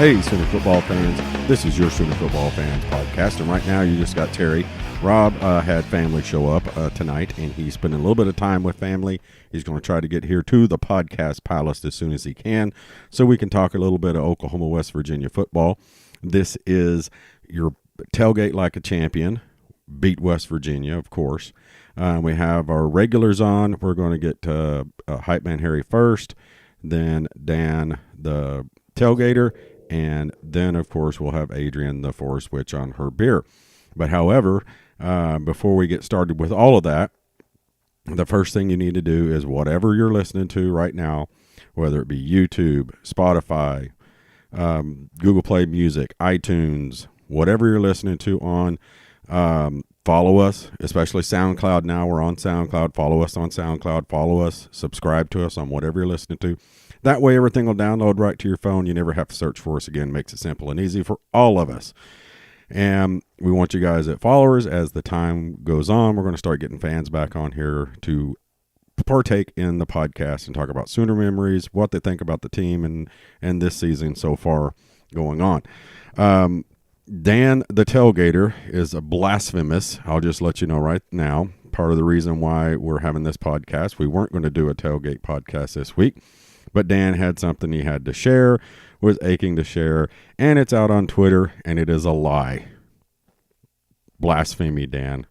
Hey, Sooner football fans. This is your Sooner football fans podcast, and right now you just got Terry. Rob had family show up tonight, and he's spending a little bit of time with family. He's going to try to get here to the podcast palace as soon as he can, so we can talk a little bit of Oklahoma, West Virginia football. This is your tailgate like a champion. Beat West Virginia, of course. We have our regulars on. We're going to get Hype Man Harry first, then Dan, the tailgater, and then, of course, we'll have Adrienne, the four switch on her beer. But, however, before we get started with all of that, the first thing you need to do is whatever you're listening to right now, whether it be YouTube, Spotify, Google Play Music, iTunes, whatever you're listening to on, follow us, especially SoundCloud. Now we're on SoundCloud. Follow us on SoundCloud. Follow us. Subscribe to us on whatever you're listening to. That way everything will download right to your phone. You never have to search for us again. Makes it simple and easy for all of us. And we want you guys as followers. As the time goes on, we're going to start getting fans back on here to partake in the podcast and talk about Sooner memories, what they think about the team and this season so far going on. Dan, the tailgater, is a blasphemous. I'll just let you know right now. Part of the reason why we're having this podcast, we weren't going to do a tailgate podcast this week, but Dan had something he had to share, was aching to share, and it's out on Twitter, and it is a lie. Blasphemy, Dan.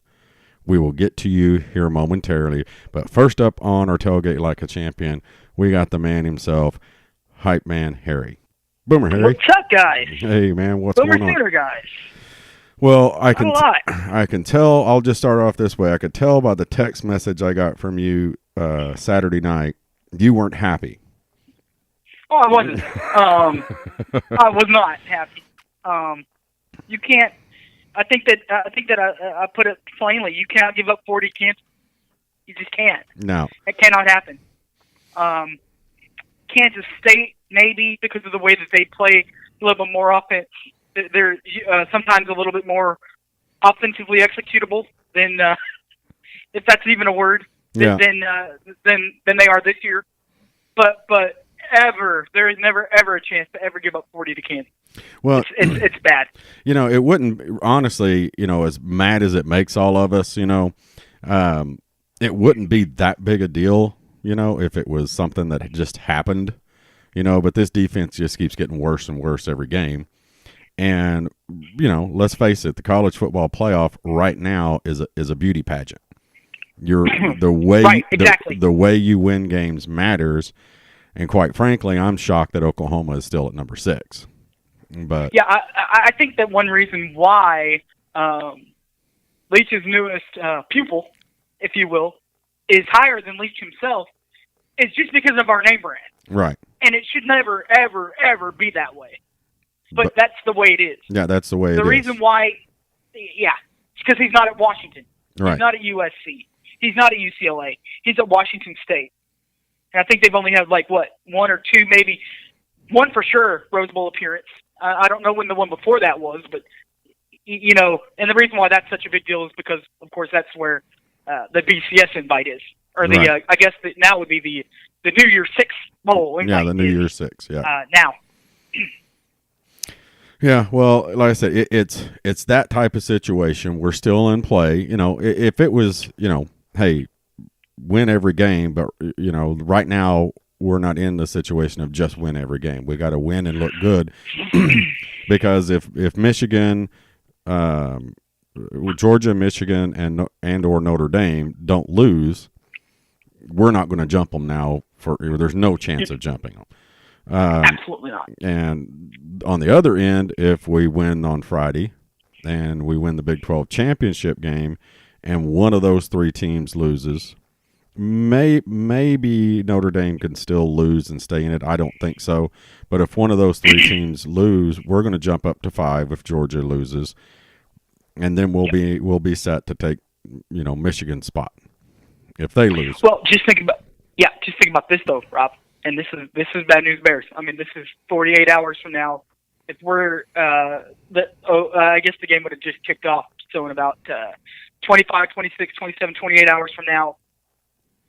We will get to you here momentarily, but first up on our tailgate like a champion, we got the man himself, Hype Man Harry. Boomer Harry. What's up, guys? Hey, man, what's going on? Boomer Sooner, guys. Well, I can tell. I'll just start off this way. I could tell by the text message I got from you Saturday night, you weren't happy. Oh, I wasn't. I was not happy. You can't. I think that I put it plainly. You cannot give up 40 can't. You just can't. No, it cannot happen. Kansas State, maybe because of the way that they play a little bit more offense. They're sometimes a little bit more offensively executable than, if that's even a word, than they are this year. But there is never ever a chance to ever give up 40 to Kansas. Well, it's bad. It wouldn't, honestly, as mad as it makes all of us, it wouldn't be that big a deal, if it was something that had just happened, but this defense just keeps getting worse and worse every game. And, let's face it, the college football playoff right now is a beauty pageant. The way right, exactly. the way you win games matters. And quite frankly, I'm shocked that Oklahoma is still at number 6. But yeah, I think that one reason why Leach's newest pupil, if you will, is higher than Leach himself is just because of our name brand. Right. And it should never, ever, ever be that way. But that's the way it is. Yeah, that's the way it is. The reason why, it's because he's not at Washington. Right. He's not at USC. He's not at UCLA. He's at Washington State. And I think they've only had, one or two, maybe one for sure, Rose Bowl appearance. I don't know when the one before that was, but, and the reason why that's such a big deal is because, of course, that's where the BCS invite is. Or the, right. I guess now would be the New Year's Six Bowl invite. Yeah, the New Year's Six, yeah. Now. Yeah, well, like I said, it's that type of situation. We're still in play. If it was, hey, win every game, but right now we're not in the situation of just win every game. We got to win and look good because if Michigan, Georgia, Michigan, and or Notre Dame don't lose, we're not going to jump them now. There's no chance of jumping them. Absolutely not. And on the other end, if we win on Friday and we win the Big 12 championship game, and one of those three teams loses. Maybe Notre Dame can still lose and stay in it. I don't think so. But if one of those three teams lose, we're going to jump up to 5 if Georgia loses, and then we'll be set to take Michigan's spot if they lose. Well, just think about this though, Rob. And this is bad news bears. I mean, this is 48 hours from now. If we're I guess the game would have just kicked off. So in about 25, 26, 27, 28 hours from now,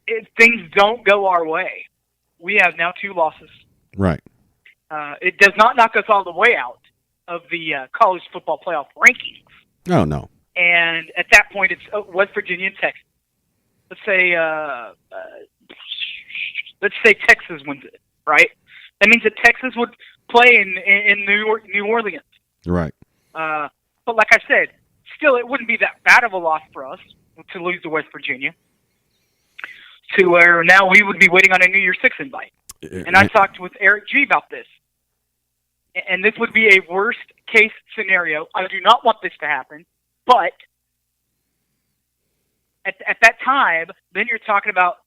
if things don't go our way, we have now 2 losses. Right. It does not knock us all the way out of the college football playoff rankings. Oh, no. And at that point, it's West Virginia and Texas. Let's say Texas wins it, right? That means that Texas would play in New Orleans. Right. But like I said, still it wouldn't be that bad of a loss for us to lose to West Virginia. To where now we would be waiting on a New Year's Six invite. And I talked with Eric G about this. And this would be a worst case scenario. I do not want this to happen, but at that time, then you're talking about,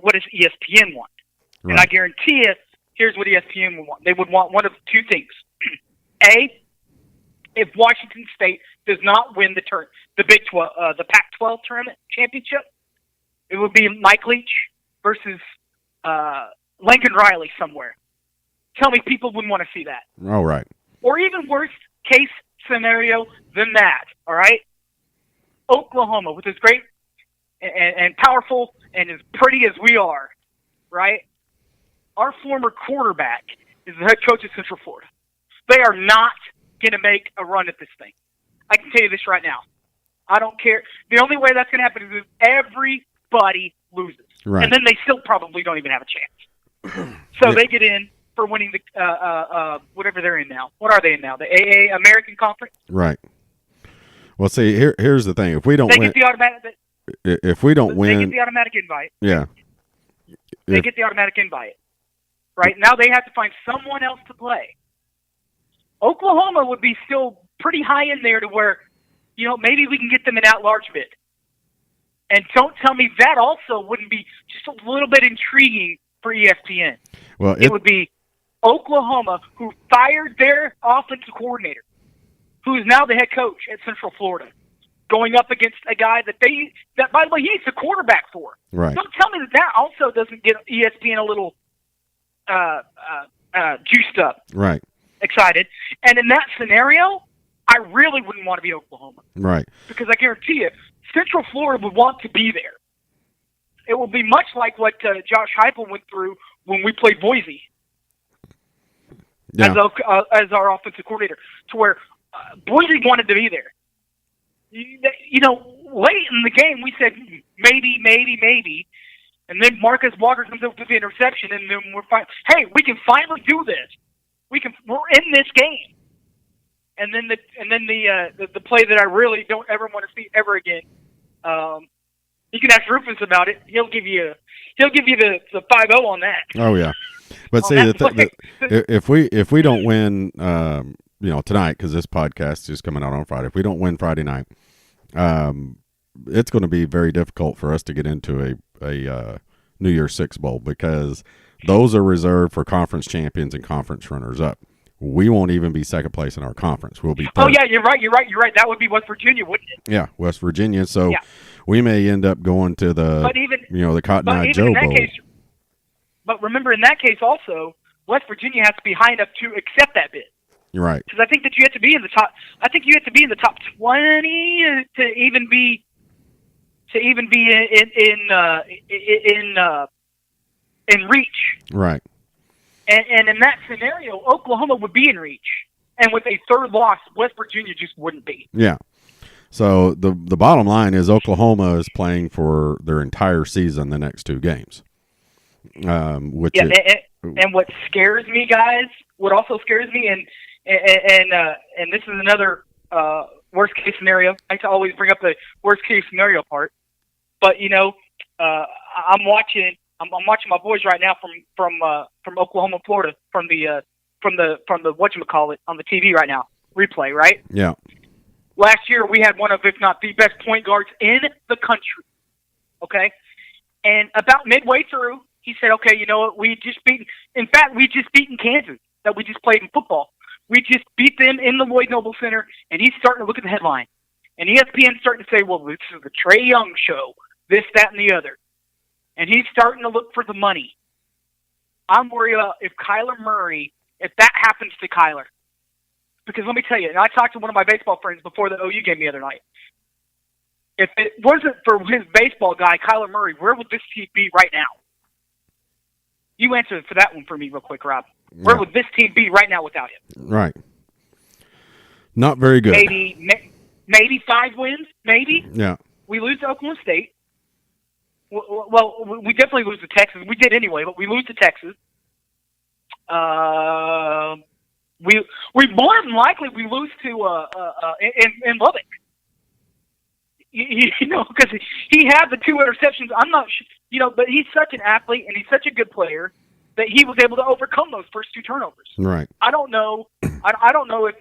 what does ESPN want? Right. And I guarantee you, here's what ESPN would want. They would want one of two things. A, if Washington State does not win the Pac-12 tournament championship, it would be Mike Leach versus Lincoln Riley somewhere. Tell me people wouldn't want to see that. All right. Or even worst case scenario than that, all right? Oklahoma, with as great and powerful and as pretty as we are, right? Our former quarterback is the head coach of Central Florida. They are not going to make a run at this thing. I can tell you this right now. I don't care. The only way that's going to happen is if everybody loses. Right. And then they still probably don't even have a chance. So they get in for winning the whatever they're in now. What are they in now? The AA American Conference? Right. Well, see, here's the thing. If we don't win, get the automatic. If we don't win, they get the automatic invite. Yeah. They get the automatic invite. Right now, they have to find someone else to play. Oklahoma would be still pretty high in there to where, maybe we can get them an at-large bid. And don't tell me that also wouldn't be just a little bit intriguing for ESPN. Well, it would be Oklahoma, who fired their offensive coordinator, who is now the head coach at Central Florida, going up against a guy that by the way, he's the quarterback for. Right. Don't tell me that also doesn't get ESPN a little juiced up. Right. Excited. And in that scenario, I really wouldn't want to be Oklahoma. Right. Because I guarantee you, Central Florida would want to be there. It will be much like what Josh Heupel went through when we played Boise as our offensive coordinator, to where Boise wanted to be there. Late in the game, we said maybe, and then Marcus Walker comes up with the interception, and then we're fine. Hey, we can finally do this. We're in this game. And then the play that I really don't ever want to see ever again. You can ask Rufus about it. He'll give you the 5-0 on that. Oh yeah, but see, if we don't win, tonight, because this podcast is coming out on Friday. If we don't win Friday night, it's going to be very difficult for us to get into a New Year's Six bowl, because those are reserved for conference champions and conference runners up. We won't even be second place in our conference. We'll be third. Oh yeah, you're right. That would be West Virginia, wouldn't it? Yeah, West Virginia. So we may end up going to the the Cotton Eye Joe Bowl. But remember, in that case, also West Virginia has to be high enough to accept that bid. You're right. Because I think that you have to be in the top. I think you have to be in the top 20 to even be in reach. Right. And in that scenario, Oklahoma would be in reach, and with a third loss, West Virginia just wouldn't be. Yeah. So the bottom line is Oklahoma is playing for their entire season the next two games. And what scares me, guys, what also scares me, and this is another worst case scenario. I always bring up the worst case scenario part, but I'm watching my boys right now from Oklahoma, Florida, from the whatchamacallit on the TV right now, replay, right? Yeah. Last year we had one of, if not the best point guards in the country. Okay, and about midway through, he said, "Okay, you know what? We just beaten Kansas that we just played in football. We just beat them in the Lloyd Noble Center." And he's starting to look at the headline, and ESPN's starting to say, "Well, this is the Trae Young show. This, that, and the other." And he's starting to look for the money. I'm worried about if that happens to Kyler. Because let me tell you, and I talked to one of my baseball friends before the OU game the other night. If it wasn't for his baseball guy, Kyler Murray, where would this team be right now? You answer for that one for me real quick, Rob. Where would this team be right now without him? Right. Not very good. Maybe 5 wins. Maybe. Yeah. We lose to Oklahoma State. Well, we definitely lose to Texas. We did anyway, but we lose to Texas. We more than likely we lose to in Lubbock. Because he had the 2 interceptions. I'm not sure, but he's such an athlete and he's such a good player that he was able to overcome those first 2 turnovers. Right. I don't know. I don't know if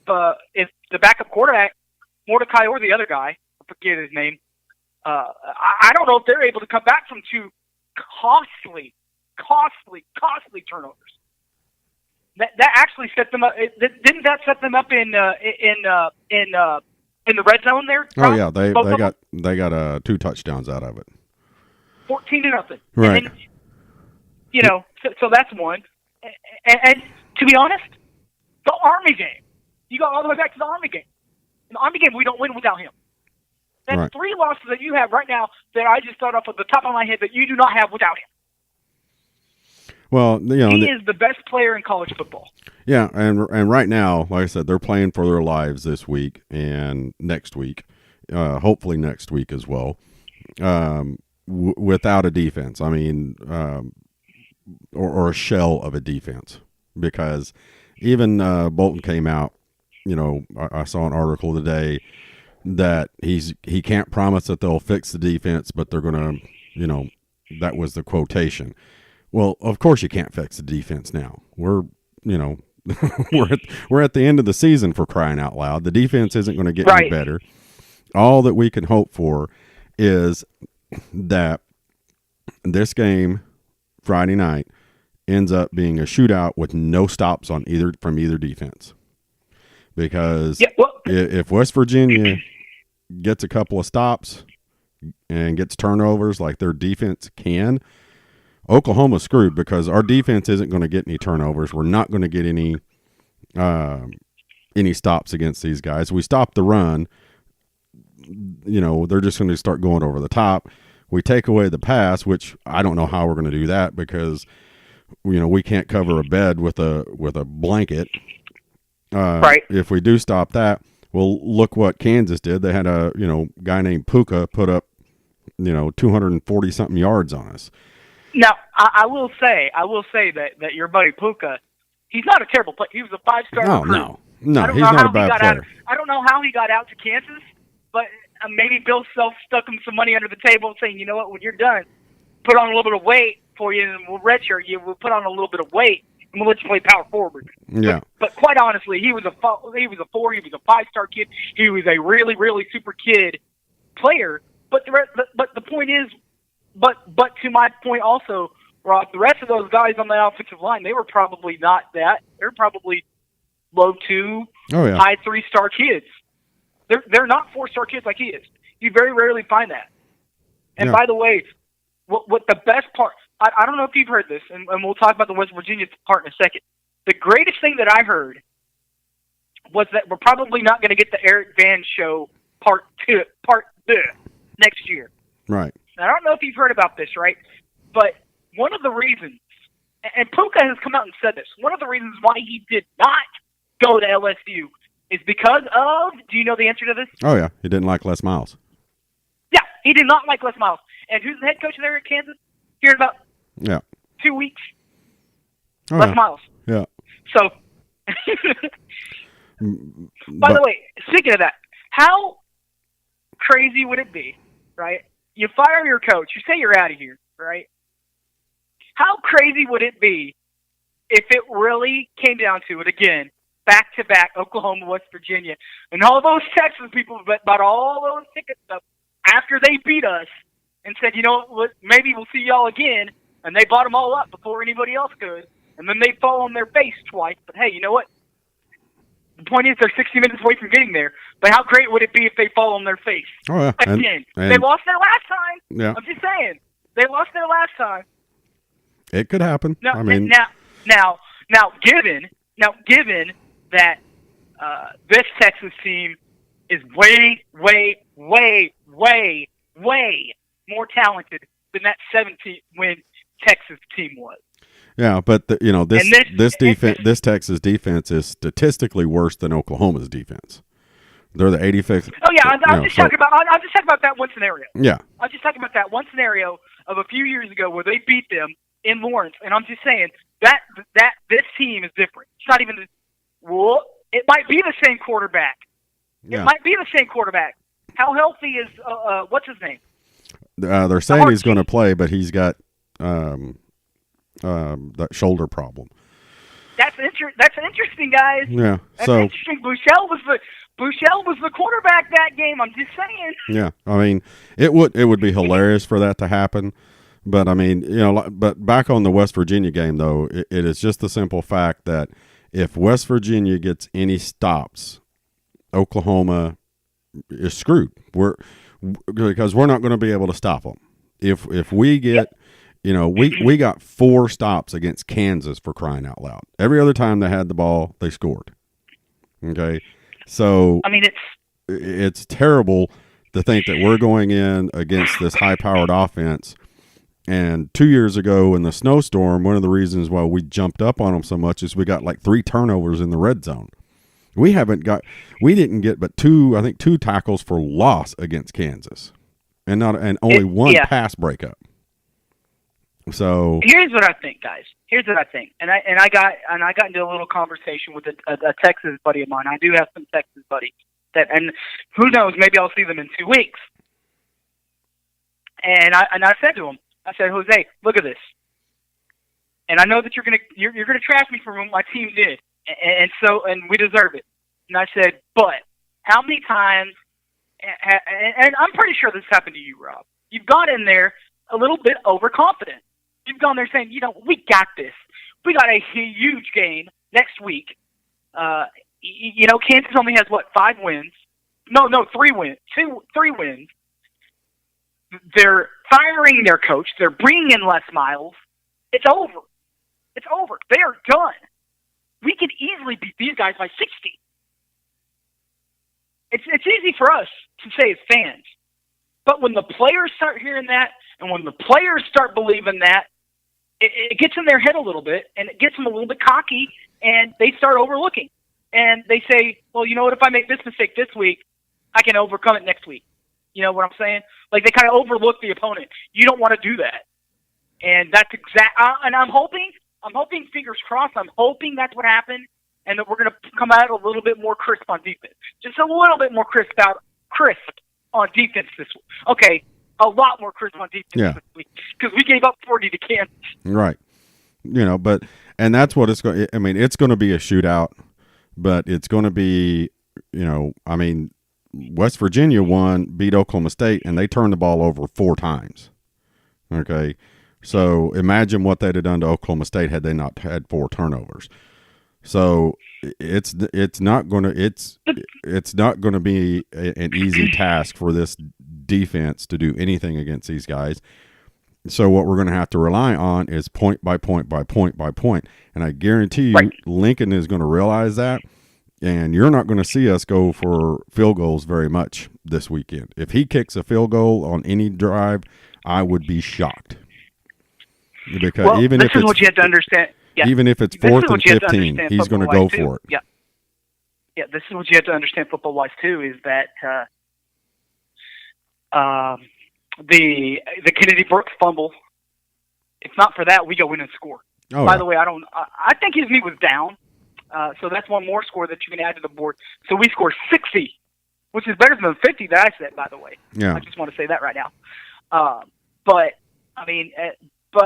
the backup quarterback, Mordecai, or the other guy, I forget his name. I don't know if they're able to come back from 2 costly turnovers. That actually set them up. Didn't that set them up in the red zone there? Oh yeah, they got 2 touchdowns out of it. 14-0. Right. And then, so that's one. And to be honest, the Army game. You go all the way back to the Army game. In the Army game, we don't win without him. That's right. 3 losses that you have right now that I just thought off at the top of my head that you do not have without him. Well, he is the best player in college football. Yeah, and right now, like I said, they're playing for their lives this week and next week, hopefully next week as well, without a defense. I mean, or a shell of a defense, because even Bolton came out. I saw an article today that he can't promise that they'll fix the defense, but they're going to, that was the quotation. Well, of course you can't fix the defense now. We're at the end of the season, for crying out loud. The defense isn't going to get any better. All that we can hope for is that this game Friday night ends up being a shootout with no stops from either defense. Because if West Virginia gets a couple of stops and gets turnovers like their defense can, Oklahoma's screwed, because our defense isn't going to get any turnovers. We're not going to get any stops against these guys. We stop the run, they're just going to start going over the top. We take away the pass, which I don't know how we're going to do that, because we can't cover a bed with a blanket. Right. If we do stop that, well, look what Kansas did. They had a guy named Puka put up 240 something yards on us. Now, I will say that your buddy Puka, he's not a terrible player. He was a 5-star recruit. No, he's not a bad player. I don't know how he got out to Kansas, but maybe Bill Self stuck him some money under the table, saying, you know what, when you're done, put on a little bit of weight for you, and we'll redshirt you. We'll put on a little bit of weight, and we'll let you play power forward. Yeah. But quite honestly, he was a 4. He was a 5-star kid. He was a really, really super kid player. But the point is, but to my point also, Rob, the rest of those guys on the offensive line, they were probably not that. They're probably low 2, high 3-star kids. They're not 4-star kids like he is. You very rarely find that. And by the way, what the best part, I don't know if you've heard this, and we'll talk about the West Virginia part in a second. The greatest thing that I heard was that we're probably not going to get the Eric Van show part 2 next year. Right. Now, I don't know if you've heard about this, right? But one of the reasons, and Puka has come out and said this, one of the reasons why he did not go to LSU is because of, do you know the answer to this? Oh, yeah. He didn't like Les Miles. Yeah, he did not like Les Miles. And who's the head coach there at Kansas? Here in about 2 weeks? Les Miles. Yeah. So, by the way, speaking of that, how crazy would it be, right? You fire your coach. You say you're out of here, right? How crazy would it be if it really came down to it again, back-to-back, Oklahoma, West Virginia, and all those Texas people bought all those tickets up after they beat us and said, you know what, maybe we'll see y'all again, and they bought them all up before anybody else could, and then they fall on their face twice. But, hey, you know what? The point is they're 60 minutes away from getting there. But how great would it be if they fall on their face? Oh, yeah. Again. They lost their last time. Yeah. I'm just saying. They lost their last time. It could happen. Now, I mean, now, given that this Texas team is way, way, way, way, way more talented than that 17-win Texas team was. Yeah, but this Texas defense is statistically worse than Oklahoma's defense. They're the 85th. Oh yeah, I'm just talking about that one scenario. Yeah, I'm just talking about that one scenario of a few years ago where they beat them in Lawrence, and I'm just saying that this team is different. It's not even. Well, it might be the same quarterback. yeah. It might be the same quarterback. How healthy is what's his name? They're saying he's going to play, but he's got that shoulder problem. That's interesting, guys. Yeah, that's interesting. Bouchel was the quarterback that game. I'm just saying. Yeah, I mean, it would be hilarious for that to happen, but I mean, but back on the West Virginia game though, it is just the simple fact that if West Virginia gets any stops, Oklahoma is screwed. Because we're not going to be able to stop them. If we get, we got 4 stops against Kansas, for crying out loud. Every other time they had the ball, they scored. Okay, so I mean it's terrible to think that we're going in against this high-powered offense. And 2 years ago in the snowstorm, one of the reasons why we jumped up on them so much is we got like 3 turnovers in the red zone. We didn't get but 2 tackles for loss against Kansas, and only one pass breakup. So here's what I think, guys. Here's what I think, and I got into a little conversation with a Texas buddy of mine. I do have some Texas buddies and who knows, maybe I'll see them in 2 weeks. And I said to him, I said, Jose, look at this. And I know that you're gonna trash me for what my team did. And we deserve it. And I said, but how many times, and I'm pretty sure this happened to you, Rob. You've gone in there a little bit overconfident. You've gone there saying, we got this. We got a huge game next week. Kansas only has, 5 wins? No, 3 wins. 3 wins. They're firing their coach. They're bringing in Les Miles. It's over. It's over. They are done. We could easily beat these guys by 60. It's easy for us to say as fans. But when the players start hearing that, and when the players start believing that, it gets in their head a little bit, and it gets them a little bit cocky, and they start overlooking. And they say, well, you know what, if I make this mistake this week, I can overcome it next week. You know what I'm saying? Like, they kind of overlook the opponent. You don't want to do that. And that's and I'm hoping, fingers crossed, I'm hoping that's what happened, and that we're going to come out a little bit more crisp on defense. Just a little bit more crisp on defense this week. Okay, a lot more crisp on defense this week, because we gave up 40 to Kansas. Right. And that's what it's going. I mean, it's going to be a shootout, but it's going to be, West Virginia beat Oklahoma State, and they turned the ball over 4 times. Okay, so imagine what they'd have done to Oklahoma State had they not had 4 turnovers. So it's not going to be an easy task for this defense to do anything against these guys. So what we're going to have to rely on is point by point by point by point, and I guarantee you, Lincoln is going to realize that. And you're not going to see us go for field goals very much this weekend. If he kicks a field goal on any drive, I would be shocked. Because even if what you have to understand. Yeah. Even if it's 4th and 15, he's going to go for it. Yeah. Yeah, this is what you have to understand football-wise too, is that the Kennedy Brooks fumble. If not for that, we go in and score. By the way, I think his knee was down. So that's one more score that you can add to the board. So we score 60, which is better than the 50 that I said, by the way. Yeah. I just want to say that right now. But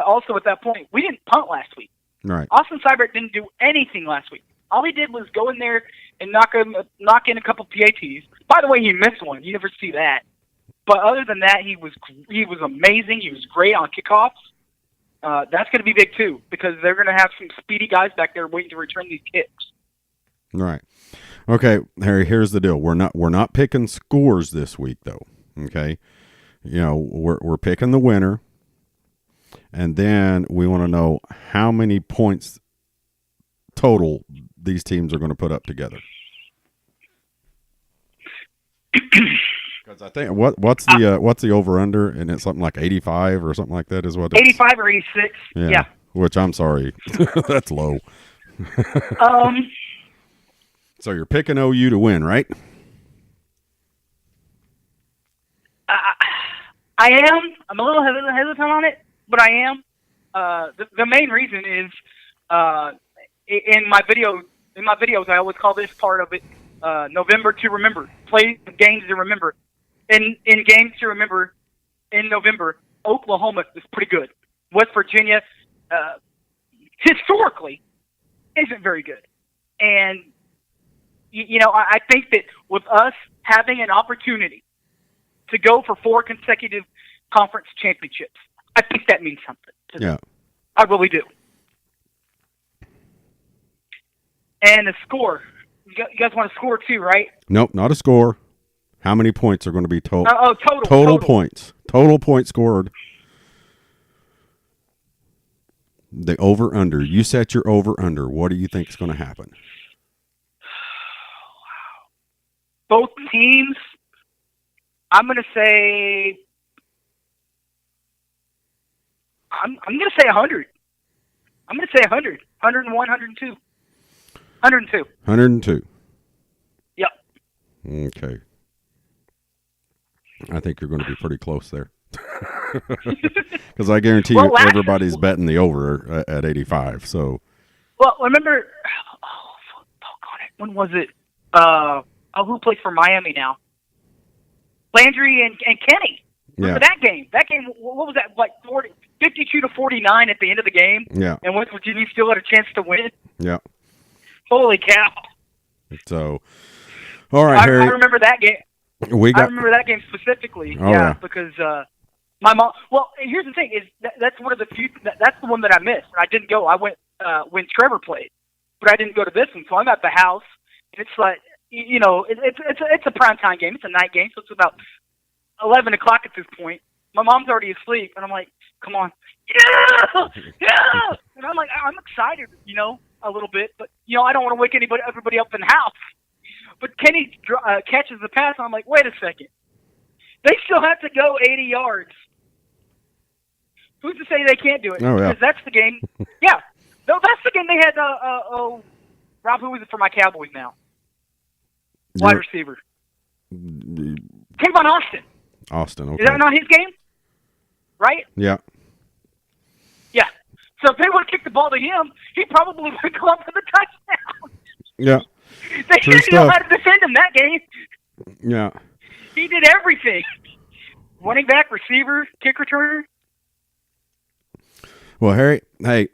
also at that point, we didn't punt last week. Right. Austin Seibert didn't do anything last week. All he did was go in there and knock in a couple PATs. By the way, he missed one. You never see that. But other than that, he was amazing. He was great on kickoffs. That's going to be big too, because they're going to have some speedy guys back there waiting to return these kicks. Right. Okay, Harry. Here's the deal. We're not picking scores this week, though. Okay. We're picking the winner, and then we want to know how many points total these teams are going to put up together. Because I think what's the over under, and it's something like 85 or something like that is what 85 or 86. Yeah. which I'm sorry, that's low. So you're picking OU to win, right? I am. I'm a little hesitant on it, but I am. The main reason is in my videos, I always call this part of it November to remember. Play games to remember. In games to remember in November, Oklahoma is pretty good. West Virginia, historically, isn't very good. And, I think that with us having an opportunity to go for 4 consecutive conference championships, I think that means something to them. I really do. And the score. You guys want to score too, right? Nope, not a score. How many points are going to be total? Total points. Total points scored. The over-under. You set your over-under. What do you think is going to happen? Both teams, I'm going to say... I'm going to say 100. I'm going to say 100. 101, 102. 102. 102. Yep. Okay. I think you're going to be pretty close there. Because I guarantee you everybody's betting the over at 85. So. Well, remember, when was it? Who plays for Miami now? Landry and Kenny. Remember that game? That game, what was that, like 52-49 at the end of the game? Yeah. And West Virginia still had a chance to win? Yeah. Holy cow. So, all right, Harry. I remember that game. I remember that game specifically. Because my mom. Well, here's the thing: is that's one of the few. That's the one that I missed. I didn't go. I went when Trevor played, but I didn't go to this one. So I'm at the house, and it's like it's a primetime game. It's a night game, so it's about 11 o'clock at this point. My mom's already asleep, and I'm like, "Come on, yeah!" And I'm like, I'm excited, a little bit, but I don't want to wake everybody up in the house. But Kenny catches the pass, and I'm like, wait a second. They still have to go 80 yards. Who's to say they can't do it? Oh, yeah. Because that's the game. Yeah. No, that's the game they had, Rob, who is it for my Cowboys now? Wide receiver. Kayvon Austin. Austin, okay. Is that not his game? Right? Yeah. Yeah. So if they would have kicked the ball to him, he probably would have gone for the touchdown. Yeah. They didn't know how to defend him that game. Yeah. He did everything. Running back, receiver, kick returner. Well, Harry, hey,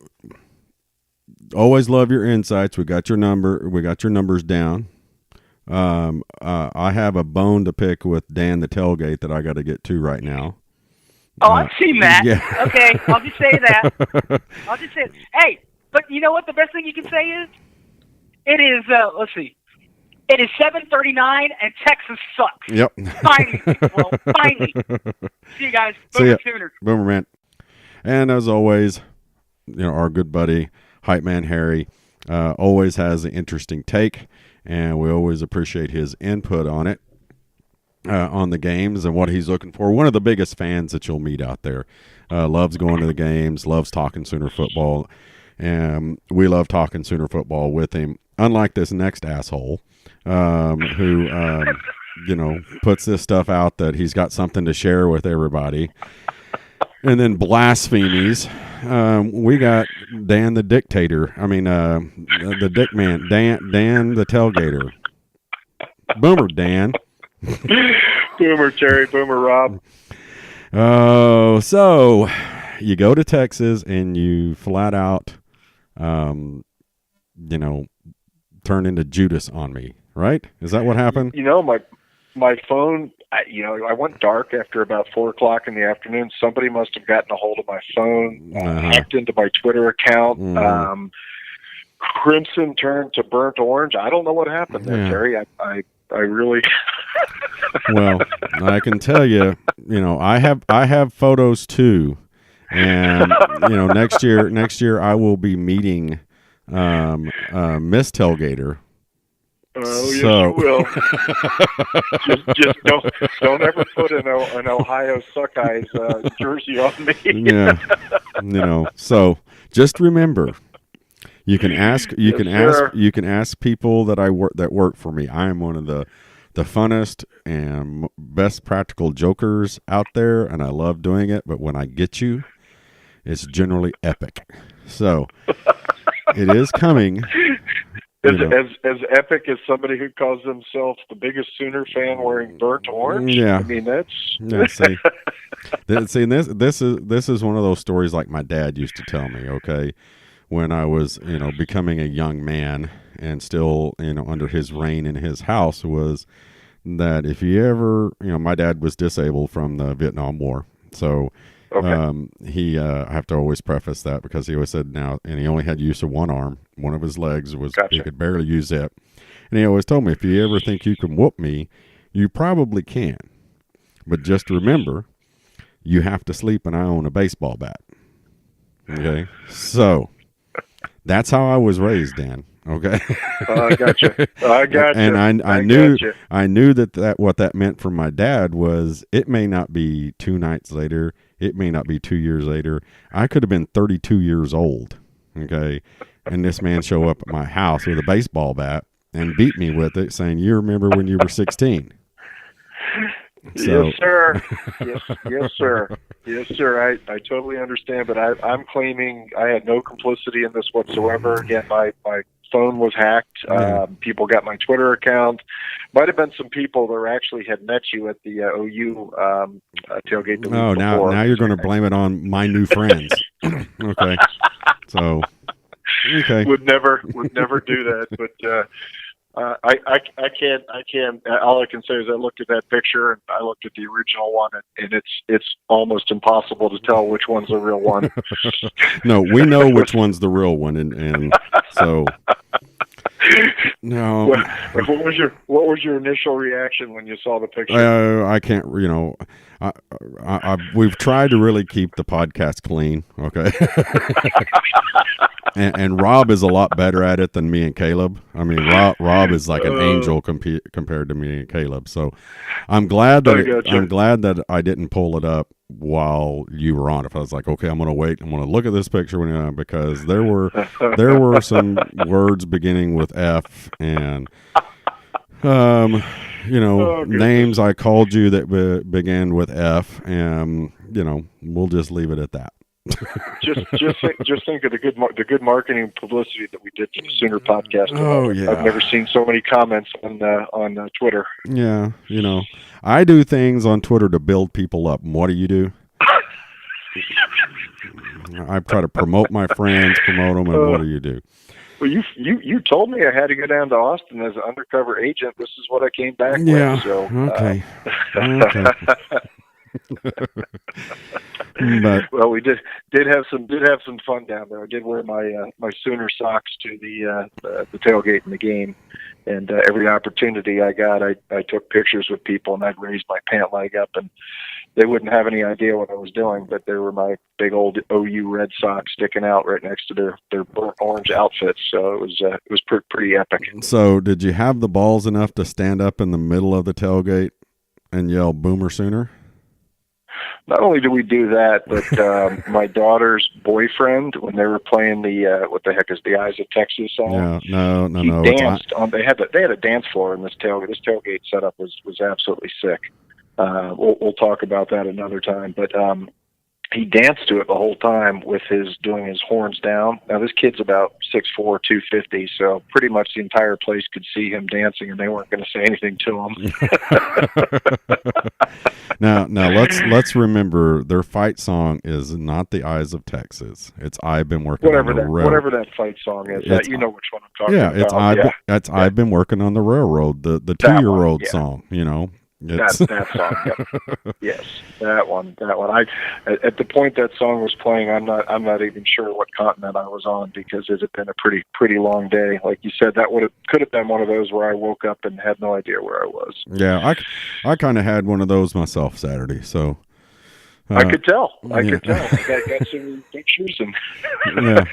always love your insights. We got your number. We got your numbers down. I have a bone to pick with Dan the Tailgate that I got to get to right now. Oh, I've seen that. Yeah. Okay, I'll just say that. Hey, but you know what? The best thing you can say is, it is. Let's see. It is 7:39 and Texas sucks. Yep. Finally, well, finally. See you guys. Boomer Sooner. Boomer man. And as always, our good buddy Hype Man Harry always has an interesting take, and we always appreciate his input on it, on the games and what he's looking for. One of the biggest fans that you'll meet out there. Loves going to the games, loves talking Sooner football, and we love talking Sooner football with him. Unlike this next asshole, who puts this stuff out that he's got something to share with everybody, and then blasphemies. We got Dan the Dictator. I mean, the Dick Man. Dan the Tailgater. Boomer Dan. Boomer Terry. Boomer Rob. Oh, so you go to Texas and you flat out, turn into Judas on me, right? Is that what happened? My phone, I went dark after about 4 o'clock in the afternoon. Somebody must have gotten a hold of my phone, hacked into my Twitter account. Crimson turned to burnt orange. I don't know what happened there, Terry. I really. Well, I can tell you, I have photos too, and next year I will be meeting Miss Tailgater. Oh, yes, So- you will. just don't ever put an Ohio Suckeyes jersey on me. Yeah, So just remember, you can ask people that work for me. I am one of the funnest and best practical jokers out there, and I love doing it. But when I get you, it's generally epic. So it is coming. As epic as somebody who calls themselves the biggest Sooner fan wearing burnt orange. Yeah, I mean that's. Yeah, see, this is one of those stories like my dad used to tell me. Okay, when I was becoming a young man and still under his reign in his house, was that if you ever my dad was disabled from the Vietnam War, so. Okay. I have to always preface that because he always said and he only had use of one arm. One of his legs was, Gotcha. He could barely use it. And he always told me, if you ever think you can whoop me, you probably can. But just remember, you have to sleep and I own a baseball bat. Okay. So that's how I was raised, Dan. Okay. I gotcha. And I knew that what that meant for my dad was it may not be 2 nights later. It may not be 2 years later. I could have been 32 years old. Okay. And this man show up at my house with a baseball bat and beat me with it, saying, "You remember when you were 16?" So, yes, sir. Yes, sir. Yes, sir. I totally understand, but I'm claiming I had no complicity in this whatsoever. Again, my phone was hacked. People got my Twitter account. Might have been some people that actually had met you at the OU tailgate. The week before. Now you're going to blame it on my new friends. Okay. So, okay. Would never do that, but. I can't. All I can say is I looked at that picture and I looked at the original one, and it's almost impossible to tell which one's the real one. No, we know which one's the real one, and so. No. What was your initial reaction when you saw the picture? I can't. We've tried to really keep the podcast clean. Okay. And Rob is a lot better at it than me and Caleb. I mean, Rob is like an angel compared to me and Caleb. So I'm glad that I didn't pull it up while you were on. If I was like, okay, I'm going to wait. I'm going to look at this picture because there were some words beginning with F and names I called you that began with F, and we'll just leave it at that. just think of the good marketing publicity that we did to the Sooner podcast. Oh yeah, I've never seen so many comments on Twitter. Yeah, I do things on Twitter to build people up. And what do? I try to promote my friends, promote them, and what do? Well, you told me I had to go down to Austin as an undercover agent. This is what I came back with. So, okay. Okay. But well, we did have some fun down there. I did wear my Sooner socks to the tailgate in the game, and every opportunity I got, I took pictures with people, and I'd raise my pant leg up, and they wouldn't have any idea what I was doing, but there were my big old OU red socks sticking out right next to their burnt orange outfits. So it was pretty epic. So did you have the balls enough to stand up in the middle of the tailgate and yell "Boomer Sooner"? Not only did we do that, but my daughter's boyfriend, when they were playing the what the heck is the Eyes of Texas song? Yeah, no. He danced on. They had a dance floor in this tailgate. This tailgate setup was absolutely sick. We'll talk about that another time. But he danced to it the whole time with doing his horns down. Now this kid's about 6'4", 250, so pretty much the entire place could see him dancing, and they weren't going to say anything to him. Now let's remember their fight song is not the Eyes of Texas. It's I've been working on the railroad. Whatever that fight song is, you know which one I'm talking about. I've been working on the railroad, the 2-year-old song. That song, yes, that one. At the point that song was playing, I'm not even sure what continent I was on, because it had been a pretty long day. Like you said, that could have been one of those where I woke up and had no idea where I was. Yeah, I kind of had one of those myself Saturday. So, I could tell. I got some pictures and. Yeah.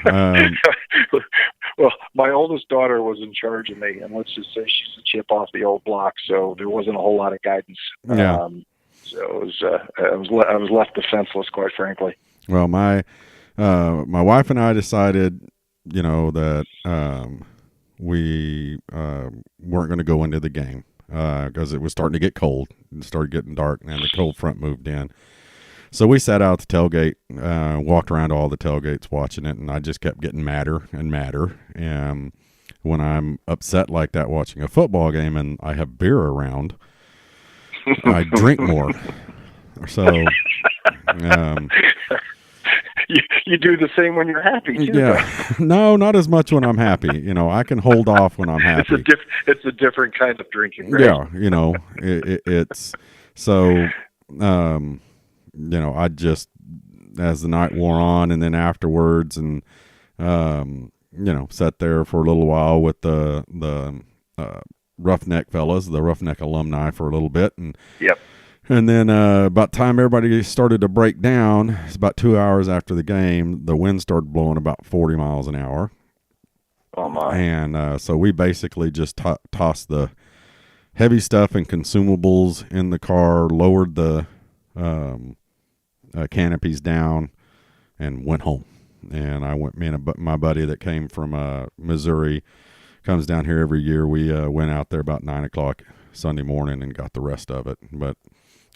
Well, my oldest daughter was in charge of me, and let's just say she's a chip off the old block, so there wasn't a whole lot of guidance. Yeah. So it was, I was left defenseless, quite frankly. Well, my wife and I decided, that we weren't going to go into the game because it was starting to get cold. It started getting dark, and the cold front moved in. So we sat out the tailgate, walked around all the tailgates watching it, and I just kept getting madder and madder. And when I'm upset like that watching a football game and I have beer around, I drink more. So you do the same when you're happy, too. Yeah. No, not as much when I'm happy. I can hold off when I'm happy. It's a different kind of drinking, right? Yeah, it's so I just, as the night wore on, and then afterwards, and sat there for a little while with the Roughneck fellas, the Roughneck alumni, for a little bit, and yep. And then about the time everybody started to break down, it's about 2 hours after the game, the wind started blowing about 40 miles an hour. Oh my! And so we basically just tossed the heavy stuff and consumables in the car, lowered the canopies down, and went home. And me and my buddy that came from Missouri, comes down here every year. We went out there about 9 o'clock Sunday morning and got the rest of it. But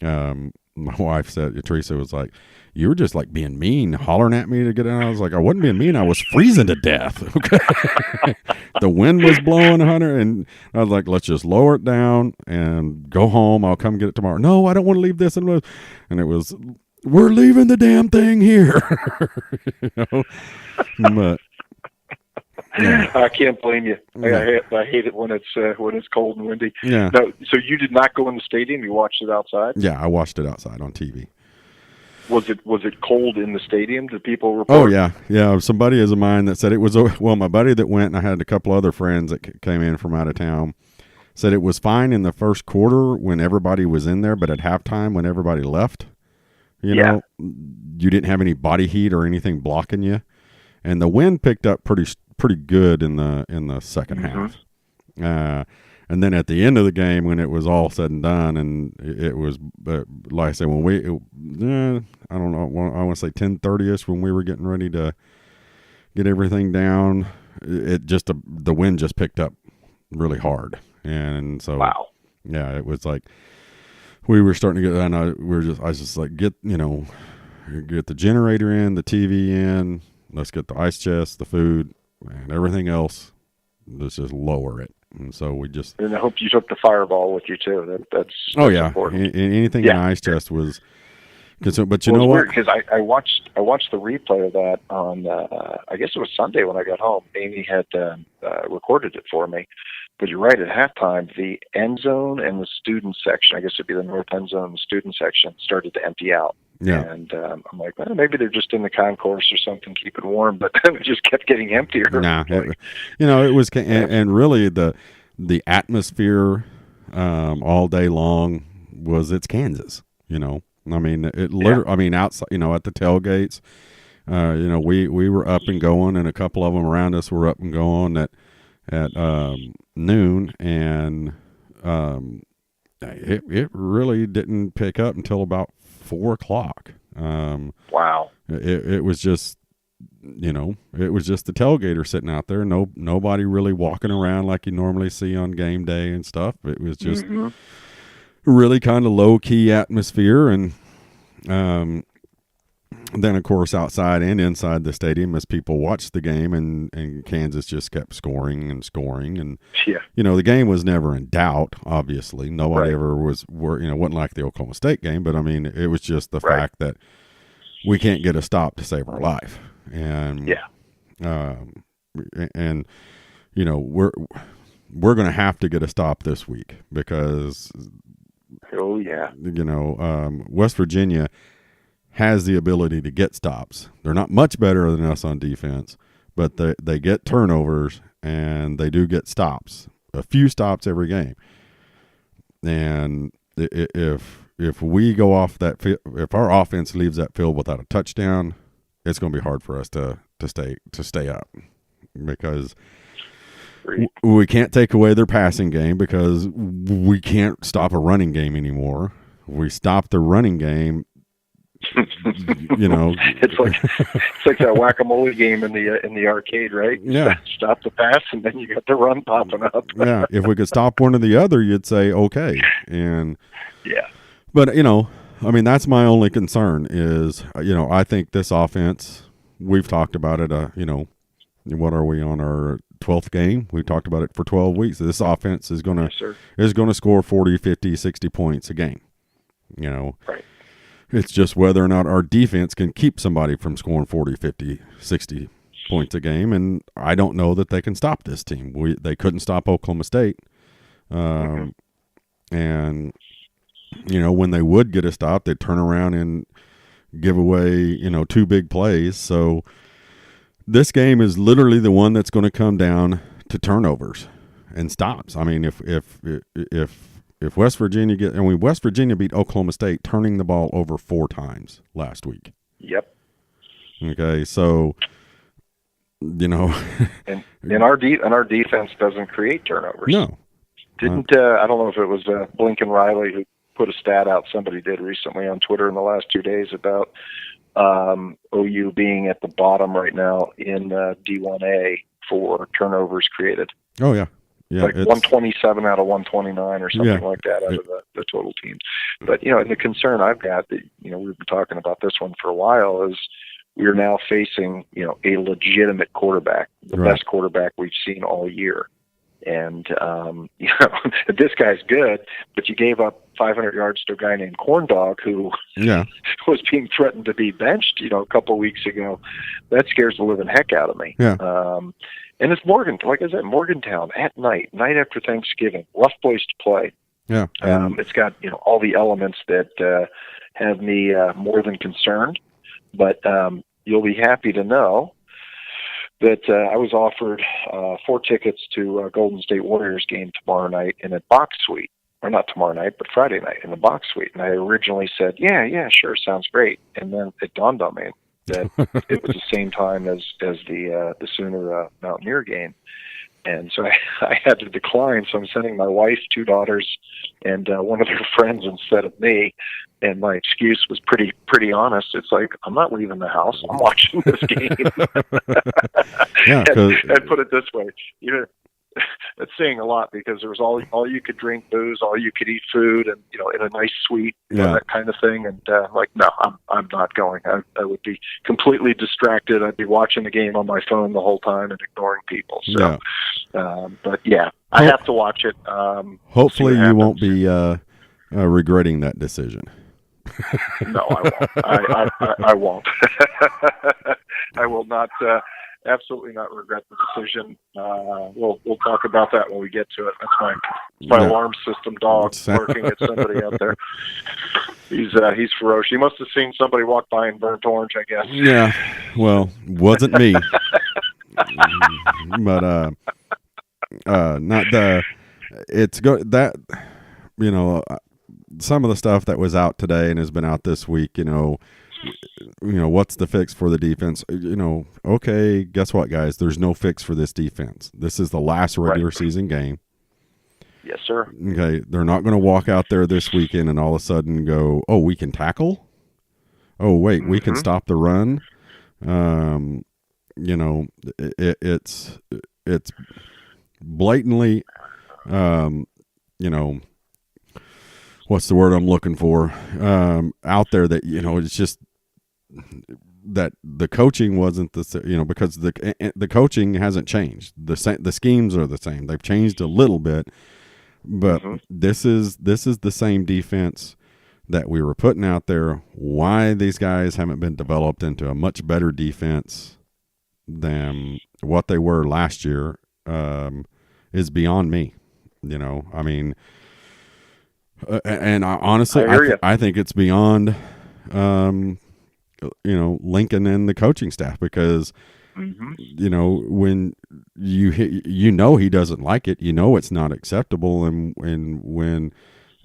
my wife said, Teresa was like, "You were just like being mean, hollering at me to get in." I was like, "I wasn't being mean. I was freezing to death." Okay. The wind was blowing 100, and I was like, "Let's just lower it down and go home. I'll come get it tomorrow." "No, I don't want to leave this." And it was, "We're leaving the damn thing here." But yeah. I can't blame you. I hate it when it's cold and windy. Yeah. No, so you did not go in the stadium. You watched it outside. Yeah, I watched it outside on TV. Was it cold in the stadium? Did people report? Oh yeah. Some buddies of mine that said it was. Well, my buddy that went, and I had a couple other friends that came in from out of town, said it was fine in the first quarter when everybody was in there, but at halftime when everybody left, you didn't have any body heat or anything blocking you, and the wind picked up pretty good in the second half. And then at the end of the game, when it was all said and done, and it was, like I said, when I don't know, I want to say 10:30ish when we were getting ready to get everything down, the wind just picked up really hard, and so wow, yeah, it was like we were starting to get, and I was just like, get the generator in, the TV in, let's get the ice chest, the food, and everything else. Let's just lower it. And so we just. And I hope you took the Fireball with you too. That's important. Anything in ice chest was. But you know what? Because I watched the replay of that on. I guess it was Sunday when I got home. Amy had recorded it for me. But you're right. At halftime, the end zone and the student section, I guess it'd be the north end zone, and the student section, started to empty out. Yeah. And I'm like, well, maybe they're just in the concourse or something, keep it warm. But it just kept getting emptier. Nah, it was, and really the atmosphere all day long was it's Kansas. I mean, it literally. I mean, outside, at the tailgates, we were up and going, and a couple of them around us were up and going at noon, and it really didn't pick up until about 4 o'clock. Wow. It was just, it was just the tailgater sitting out there. Nobody really walking around like you normally see on game day and stuff. It was just really kind of low key atmosphere. And, then of course outside and inside the stadium as people watched the game, and Kansas just kept scoring and the game was never in doubt. Obviously nobody ever wasn't like the Oklahoma State game, but I mean, it was just the fact that we can't get a stop to save our life. And we're going to have to get a stop this week because West Virginia has the ability to get stops. They're not much better than us on defense, but they get turnovers and they do get stops, a few stops every game. And if if we go off that field, if our offense leaves that field without a touchdown, it's going to be hard for us to stay up, because we can't take away their passing game, because we can't stop a running game anymore. If we stop the running game, it's like that whack-a-mole game in the arcade, right? Yeah. Stop the pass, and then you got the run popping up. Yeah. If we could stop one or the other, you'd say okay. And yeah. But I mean, that's my only concern is, I think this offense. We've talked about it. What are we on our 12th game? We talked about it for 12 weeks. This offense is going to score 40, 50, 60 points a game. Right. It's just whether or not our defense can keep somebody from scoring 40, 50, 60 points a game, and I don't know that they can stop this team. They couldn't stop Oklahoma State. And, when they would get a stop, they'd turn around and give away, 2 big plays. So this game is literally the one that's going to come down to turnovers and stops. I mean, if West Virginia West Virginia beat Oklahoma State turning the ball over 4 times last week. Yep. Okay, so and our defense doesn't create turnovers. No. I don't know if it was Blinken Riley who put a stat out somebody did recently on Twitter in the last 2 days about OU being at the bottom right now in D1A for turnovers created. Oh yeah. Yeah, like 127 out of 129 or something like that out of the total teams. But, and the concern I've got that, we've been talking about this one for a while is we're now facing, a legitimate quarterback, the best quarterback we've seen all year. And, this guy's good, but you gave up 500 yards to a guy named Corn Dog who was being threatened to be benched, a couple of weeks ago. That scares the living heck out of me. Yeah. And it's Morgantown at night after Thanksgiving, rough place to play. Yeah. It's got, all the elements that have me more than concerned. But you'll be happy to know that I was offered 4 tickets to a Golden State Warriors game tomorrow night in a box suite. Or not tomorrow night, but Friday night in the box suite. And I originally said, yeah, sure, sounds great. And then it dawned on me that it was the same time as the Sooner Mountaineer game. And so I had to decline. So I'm sending my wife, 2 daughters, and one of their friends instead of me. And my excuse was pretty honest. It's like, I'm not leaving the house. I'm watching this game. Yeah, and put it this way, it's saying a lot because there was all you could drink booze, all you could eat food, and in a nice suite, that kind of thing. And no, I'm not going. I would be completely distracted. I'd be watching the game on my phone the whole time and ignoring people. So, but yeah, I have to watch it. Hopefully, you won't be regretting that decision. No, I won't. I won't. I will not. Absolutely not regret the decision. We'll talk about that when we get to it. That's my alarm system dog barking at somebody out there. He's ferocious. He must have seen somebody walk by in burnt orange, I guess. Yeah. Well, wasn't me. But not the. It's good that some of the stuff that was out today and has been out this week. What's the fix for the defense? Okay, guess what, guys? There's no fix for this defense. This is the last regular season game. Yes, sir. Okay, they're not going to walk out there this weekend and all of a sudden go, oh, we can tackle? Oh, wait, we can stop the run? It's blatantly, what's the word I'm looking for? Out there that, it's just that the coaching wasn't because the coaching hasn't changed. The schemes are the same. They've changed a little bit, but this is the same defense that we were putting out there. Why these guys haven't been developed into a much better defense than what they were last year is beyond me. I mean, and honestly, I think it's beyond, Lincoln and the coaching staff because, when he doesn't like it, it's not acceptable. And when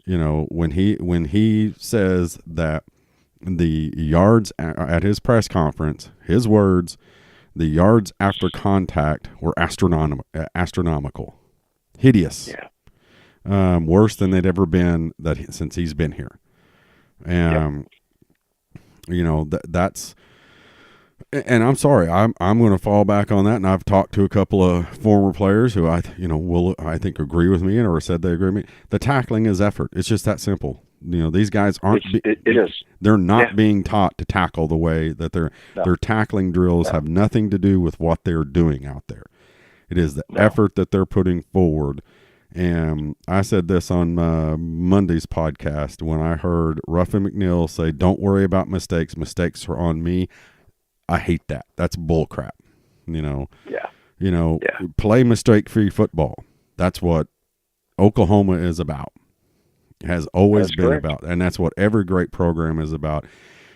You know, when he says that the yards at his press conference, his words, the yards after contact were astronomical, hideous, worse than they'd ever been since he's been here. You know, that's, and I'm sorry, I'm going to fall back on that. And I've talked to a couple of former players who I think agree with me or said they agree with me. The tackling is effort. It's just that simple. You know, these guys aren't. It is. They're not being taught to tackle the way that their tackling drills have nothing to do with what they're doing out there. It is the effort that they're putting forward. And I said this on Monday's podcast when I heard Ruffin McNeil say, "Don't worry about mistakes. Mistakes are on me." I hate that. That's bull crap. You know. Yeah. You know, play mistake-free football. That's what Oklahoma is about. Has always been about, and that's what every great program is about.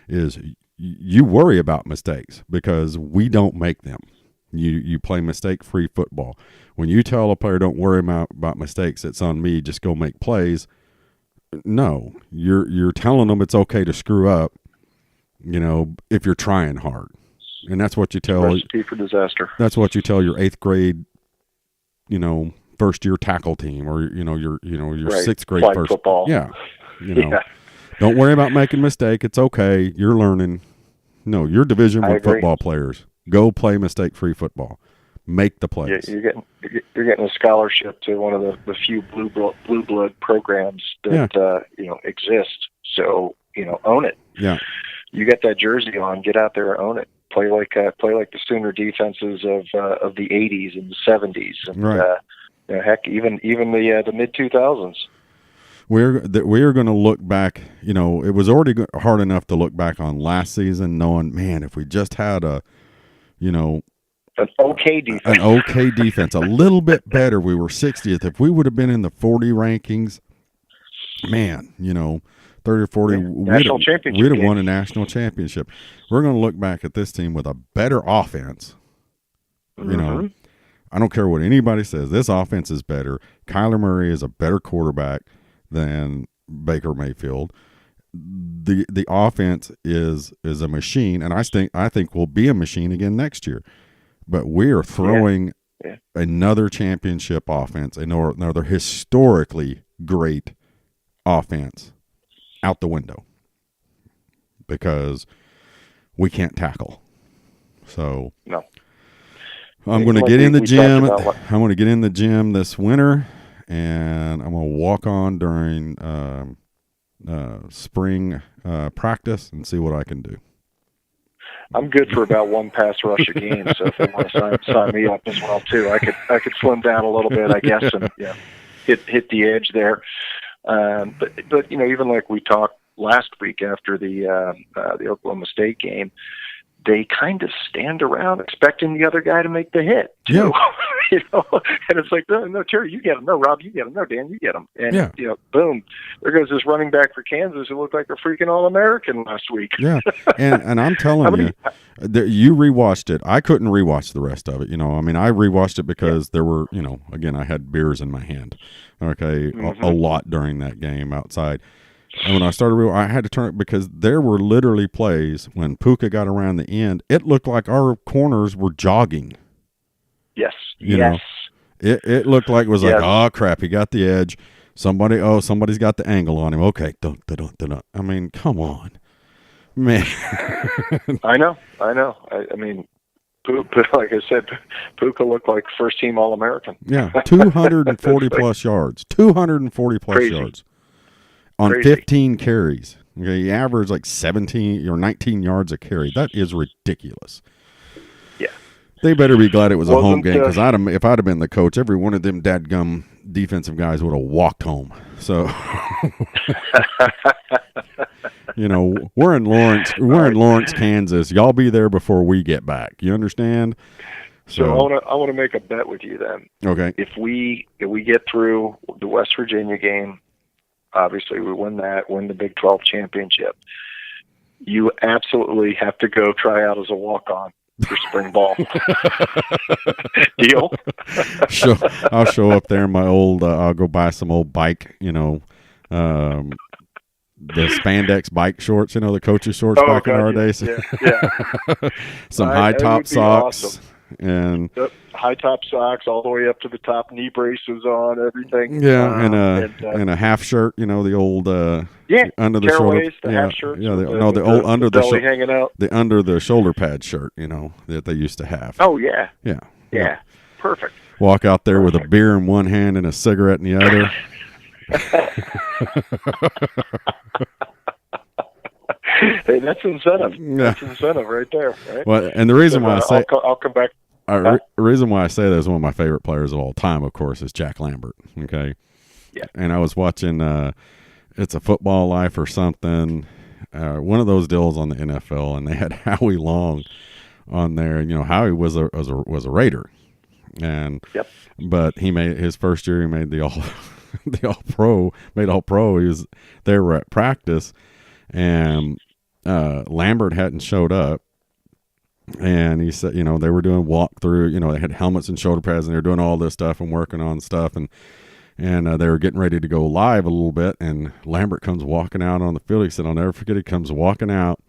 Is you worry about mistakes because we don't make them. You play mistake-free football. When you tell a player don't worry about mistakes, it's on me, just go make plays. No, you're telling them it's okay to screw up. You know, if you're trying hard, and that's what you tell. Recipe for disaster. That's what you tell your 8th grade, you know, first year tackle team, or your 6th grade flag first football. Yeah, you know, don't worry about making a mistake. It's okay. You're learning. No, you're Division I football players. Go play mistake-free football. Make the plays. You're getting a scholarship to one of the few blue blood programs that exist. So own it. Yeah. You get that jersey on. Get out there and own it. Play like the Sooner defenses of the '80s and the '70s, and heck, even the mid 2000s. We are going to look back. You know, it was already hard enough to look back on last season, knowing, man, if we just had an okay defense, a little bit better. We were 60th. If we would have been in the 40 rankings, man, 30 or 40, we'd have won a national championship. We're going to look back at this team with a better offense. You know, I don't care what anybody says. This offense is better. Kyler Murray is a better quarterback than Baker Mayfield. The offense is a machine, and I think we'll be a machine again next year. But we are throwing another championship offense, another historically great offense out the window because we can't tackle. So no. I'm going to get in the gym. I'm going to get in the gym this winter, and I'm going to walk on during spring practice and see what I can do. I'm good for about one pass rush a game, so if they want to sign me up as well too, I could slim down a little bit, I guess, and hit the edge there. But even like we talked last week after the Oklahoma State game, they kind of stand around expecting the other guy to make the hit too. Yeah. And it's like, no, Terry, you get him. No, Rob, you get him. No, Dan, you get him. And boom, there goes this running back for Kansas who looked like a freaking All-American last week. Yeah, and I'm telling you, you rewatched it. I couldn't rewatch the rest of it. I rewatched it because there were, again, I had beers in my hand. Okay, a lot during that game outside. And when I started, I had to turn it because there were literally plays when Puka got around the end. It looked like our corners were jogging. Yes. It looked like it was like, oh crap, he got the edge. Somebody's got the angle on him. Okay, dun. I mean, come on, man. I know. I mean, like I said, Puka looked like first team All-American. Yeah, 240 plus yards. 240 plus yards. On 15 carries. Okay, he averaged like 17 or 19 yards a carry. That is ridiculous. Yeah. They better be glad it was a home game because if I'd have been the coach, every one of them dadgum defensive guys would have walked home. So, we're in Lawrence, Kansas. Y'all be there before we get back. You understand? So I want to make a bet with you then. Okay. If we get through the West Virginia game, obviously we win the Big 12 championship. You absolutely have to go try out as a walk-on for spring ball. Deal? I'll show up there in my old, I'll go buy some old bike, The spandex bike shorts, the coach's shorts back in our days. Yeah. Some high top socks. Awesome. And high top socks all the way up to the top, knee braces on, everything. Yeah, and a half shirt, the old under the shoulder, half shirt. Yeah, the old under the belly hanging out, the under the shoulder pad shirt, that they used to have. Oh yeah, yeah. Perfect. Walk out there with a beer in one hand and a cigarette in the other. Hey, that's incentive. That's incentive right there, right? Well, and the reason why I say I'll come back. The reason why I say that is one of my favorite players of all time, of course, is Jack Lambert. Okay. Yeah. And I was watching It's a Football Life or something, one of those deals on the NFL, and they had Howie Long on there. And Howie was a Raider, and but he made his first year. He made the all pro. Made all pro. He was there at practice, and Lambert hadn't showed up. And he said, they were doing walkthrough, they had helmets and shoulder pads and they were doing all this stuff and working on stuff. And they were getting ready to go live a little bit. And Lambert comes walking out on the field. He said, I'll never forget. He comes walking out,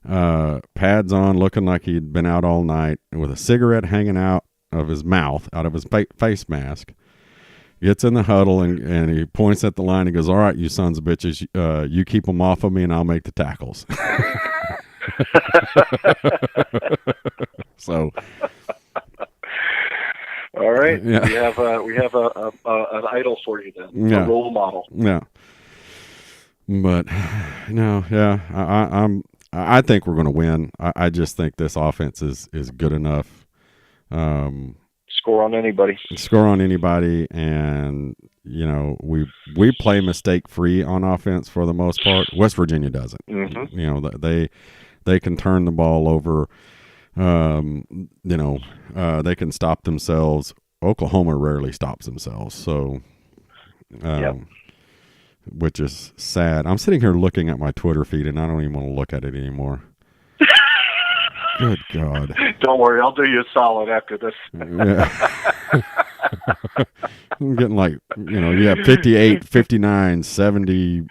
pads on, looking like he'd been out all night, and with a cigarette hanging out of his mouth, out of his face mask. Gets in the huddle and he points at the line. He goes, all right, you sons of bitches, you keep them off of me and I'll make the tackles. So, all right, we have an idol for you then, a role model. Yeah, but I think we're going to win. I just think this offense is good enough. Score on anybody, and we play mistake free on offense for the most part. West Virginia doesn't. Mm-hmm. They can turn the ball over. They can stop themselves. Oklahoma rarely stops themselves. So, which is sad. I'm sitting here looking at my Twitter feed, and I don't even want to look at it anymore. Good God. Don't worry. I'll do you a solid after this. Yeah. I'm getting 58, 59, 70,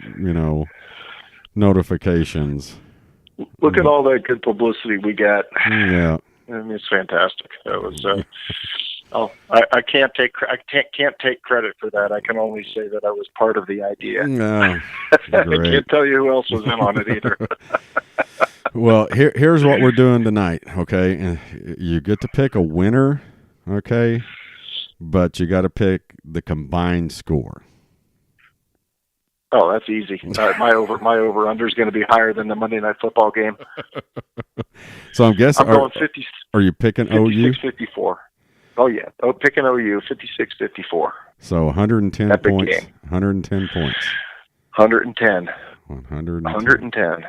notifications. Look at all that good publicity we got. Yeah. It's fantastic. That was, I can't take credit for that. I can only say that I was part of the idea. No, I can't tell you who else was in on it either. Well, here's what we're doing tonight, okay? And you get to pick a winner, okay? But you got to pick the combined score. Oh, that's easy. My over under is going to be higher than the Monday Night Football game. So I'm guessing. I'm going 50. Are you picking 56, OU? 54. Oh yeah, picking OU 56-54. So 110 that points. Big game. 110 points. 110. 110.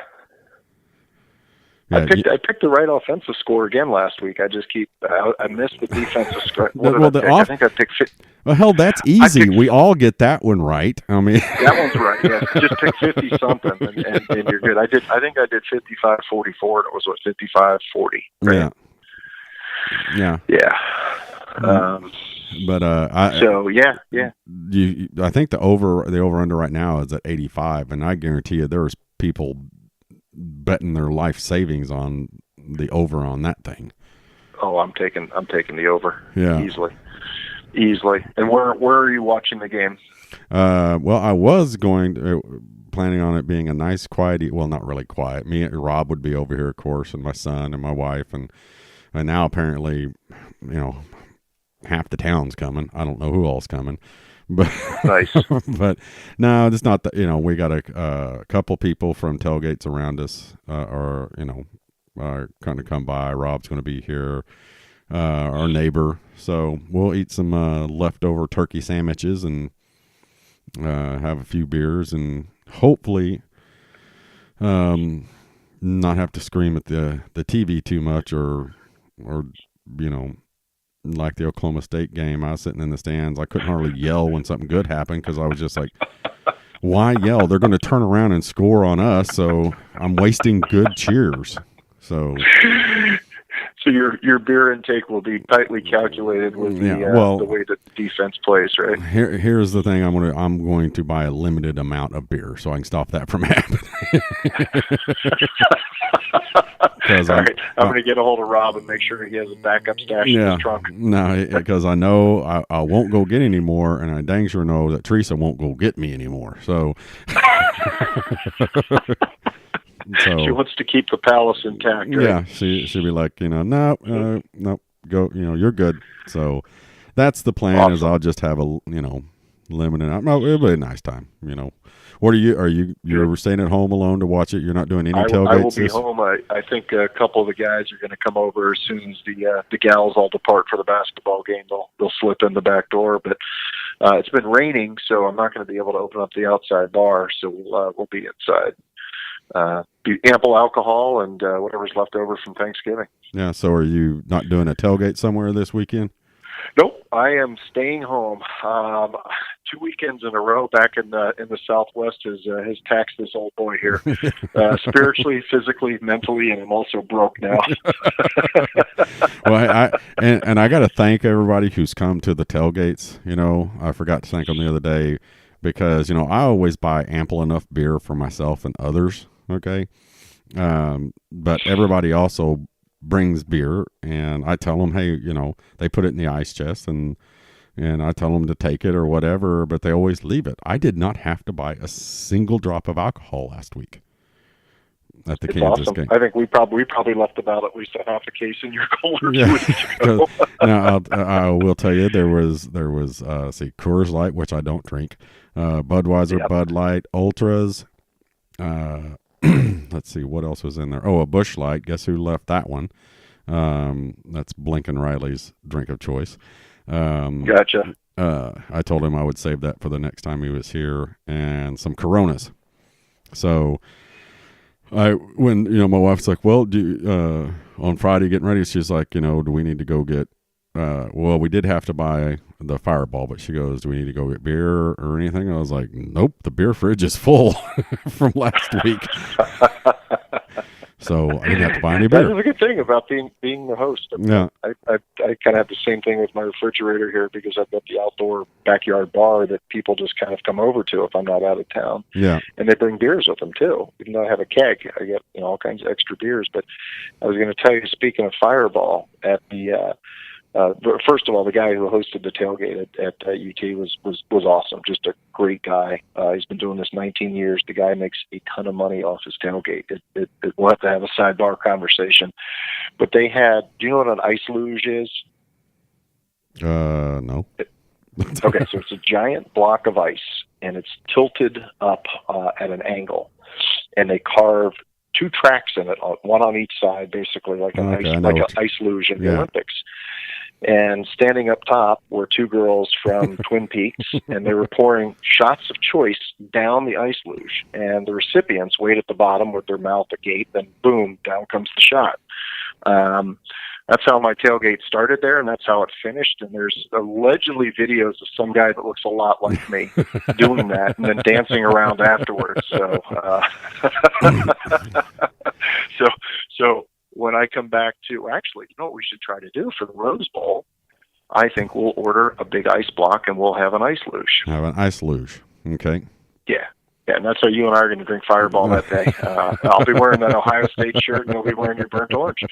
Yeah, I picked the right offensive score again last week. I just I missed the defensive score. I think I picked 50. Well, hell, that's easy. We all get that one right. I mean, that one's right. Yeah, just pick 50 something, and you're good. I think I did 55-44, and it was 55-40. Right? Yeah. But I think the over under right now is at 85, and I guarantee you there's people betting their life savings on the over on that thing. Oh, I'm taking the over. Yeah, easily. And where are you watching the game? Well, I was planning on it being a nice, quiet. Well, not really quiet. Me and Rob would be over here, of course, and my son and my wife, and now apparently, half the town's coming. I don't know who all's coming. But nice. But no, it's not that. We got a couple people from Tailgates around us, are kind of come by. Rob's going to be here, our neighbor, so we'll eat some leftover turkey sandwiches and have a few beers and hopefully not have to scream at the TV too much or like the Oklahoma State game. I was sitting in the stands. I couldn't hardly yell when something good happened because I was just like, why yell? They're going to turn around and score on us, so I'm wasting good cheers. So So your beer intake will be tightly calculated with the way that defense plays, right? Here's the thing: I'm going to buy a limited amount of beer so I can stop that from happening. All right, I'm going to get a hold of Rob and make sure he has a backup stash in his trunk. No, because I know I won't go get any more, and I dang sure know that Teresa won't go get me anymore. So. So, she wants to keep the palace intact, right? Yeah, she'll be like, no, go, you're good. So that's the plan. Awesome. Is I'll just have a, limited. No, it'll be a nice time. What are you're staying at home alone to watch it? You're not doing any tailgates? I will be home. I think a couple of the guys are going to come over as soon as the gals all depart for the basketball game. They'll slip in the back door, but it's been raining, so I'm not going to be able to open up the outside bar. So we'll be inside. Be ample alcohol and whatever's left over from Thanksgiving. Yeah. So are you not doing a tailgate somewhere this weekend? Nope. I am staying home. 2 weekends in a row back in the Southwest has taxed this old boy here, spiritually, physically, mentally, and I'm also broke now. Well, I got to thank everybody who's come to the tailgates. I forgot to thank them the other day because I always buy ample enough beer for myself and others. Okay. But everybody also brings beer, and I tell them, hey, they put it in the ice chest, and I tell them to take it or whatever, but they always leave it. I did not have to buy a single drop of alcohol last week at the Kansas game. I think we probably left about at least a half a case in your cooler 2 weeks ago. Now I will tell you there was Coors Light, which I don't drink, Budweiser, yep. Bud Light, Ultras. Let's see what else was in there. Oh, a Busch Light. Guess who left that one? That's Blinken Riley's drink of choice. Gotcha. I told him I would save that for the next time he was here, and some Coronas. So when my wife's like, well, on Friday getting ready, she's like, do we need to go get? Well, we did have to buy the Fireball, but she goes, do we need to go get beer or anything? I was like, nope, the beer fridge is full from last week. So I didn't have to buy any beer. That's a good thing about being the host. Yeah. I kind of have the same thing with my refrigerator here because I've got the outdoor backyard bar that people just kind of come over to if I'm not out of town. Yeah. And they bring beers with them too. Even though I have a keg, I get all kinds of extra beers. But I was going to tell you, speaking of Fireball, at the first of all, the guy who hosted the tailgate at UT was awesome. Just a great guy. He's been doing this 19 years. The guy makes a ton of money off his tailgate. We'll have to have a sidebar conversation. But they had, do you know what an ice luge is? No. Okay, so it's a giant block of ice, and it's tilted up at an angle. And they carve 2 tracks in it, one on each side, basically like an ice luge in the Olympics. And standing up top were 2 girls from Twin Peaks, and they were pouring shots of choice down the ice luge. And the recipients wait at the bottom with their mouth agape, then boom, down comes the shot. That's how my tailgate started there, and that's how it finished. And there's allegedly videos of some guy that looks a lot like me doing that and then dancing around afterwards. So when I come back to, actually, what we should try to do for the Rose Bowl, I think we'll order a big ice block and we'll have an ice luge. Have an ice luge. Okay. Yeah. Yeah, and that's how you and I are going to drink Fireball that day. I'll be wearing that Ohio State shirt, and you'll be wearing your burnt orange.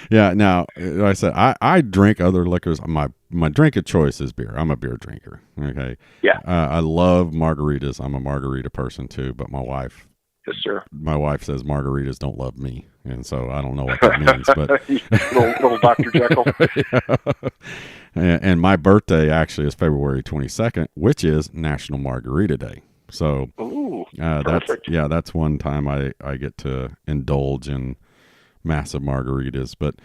Yeah, now, like I said, I drink other liquors. My drink of choice is beer. I'm a beer drinker, okay? Yeah. I love margaritas. I'm a margarita person, too, but my wife... Yes, sir. My wife says margaritas don't love me, and so I don't know what that means. But little Dr. Jekyll. Yeah. And my birthday actually is February 22nd, which is National Margarita Day. So that's one time I get to indulge in massive margaritas. But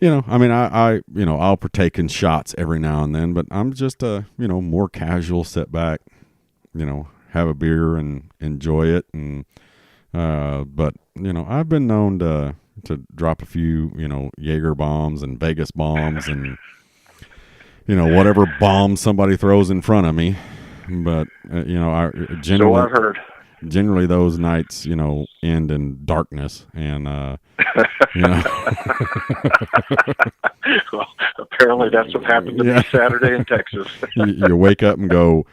I'll partake in shots every now and then. But I'm just a more casual, sit back, have a beer and enjoy it. And but I've been known to drop a few Jaeger bombs and Vegas bombs and whatever bomb somebody throws in front of me. But I generally, so I've heard. generally those nights, end in darkness, and Well, apparently that's what happened to me Saturday in Texas. You wake up and go,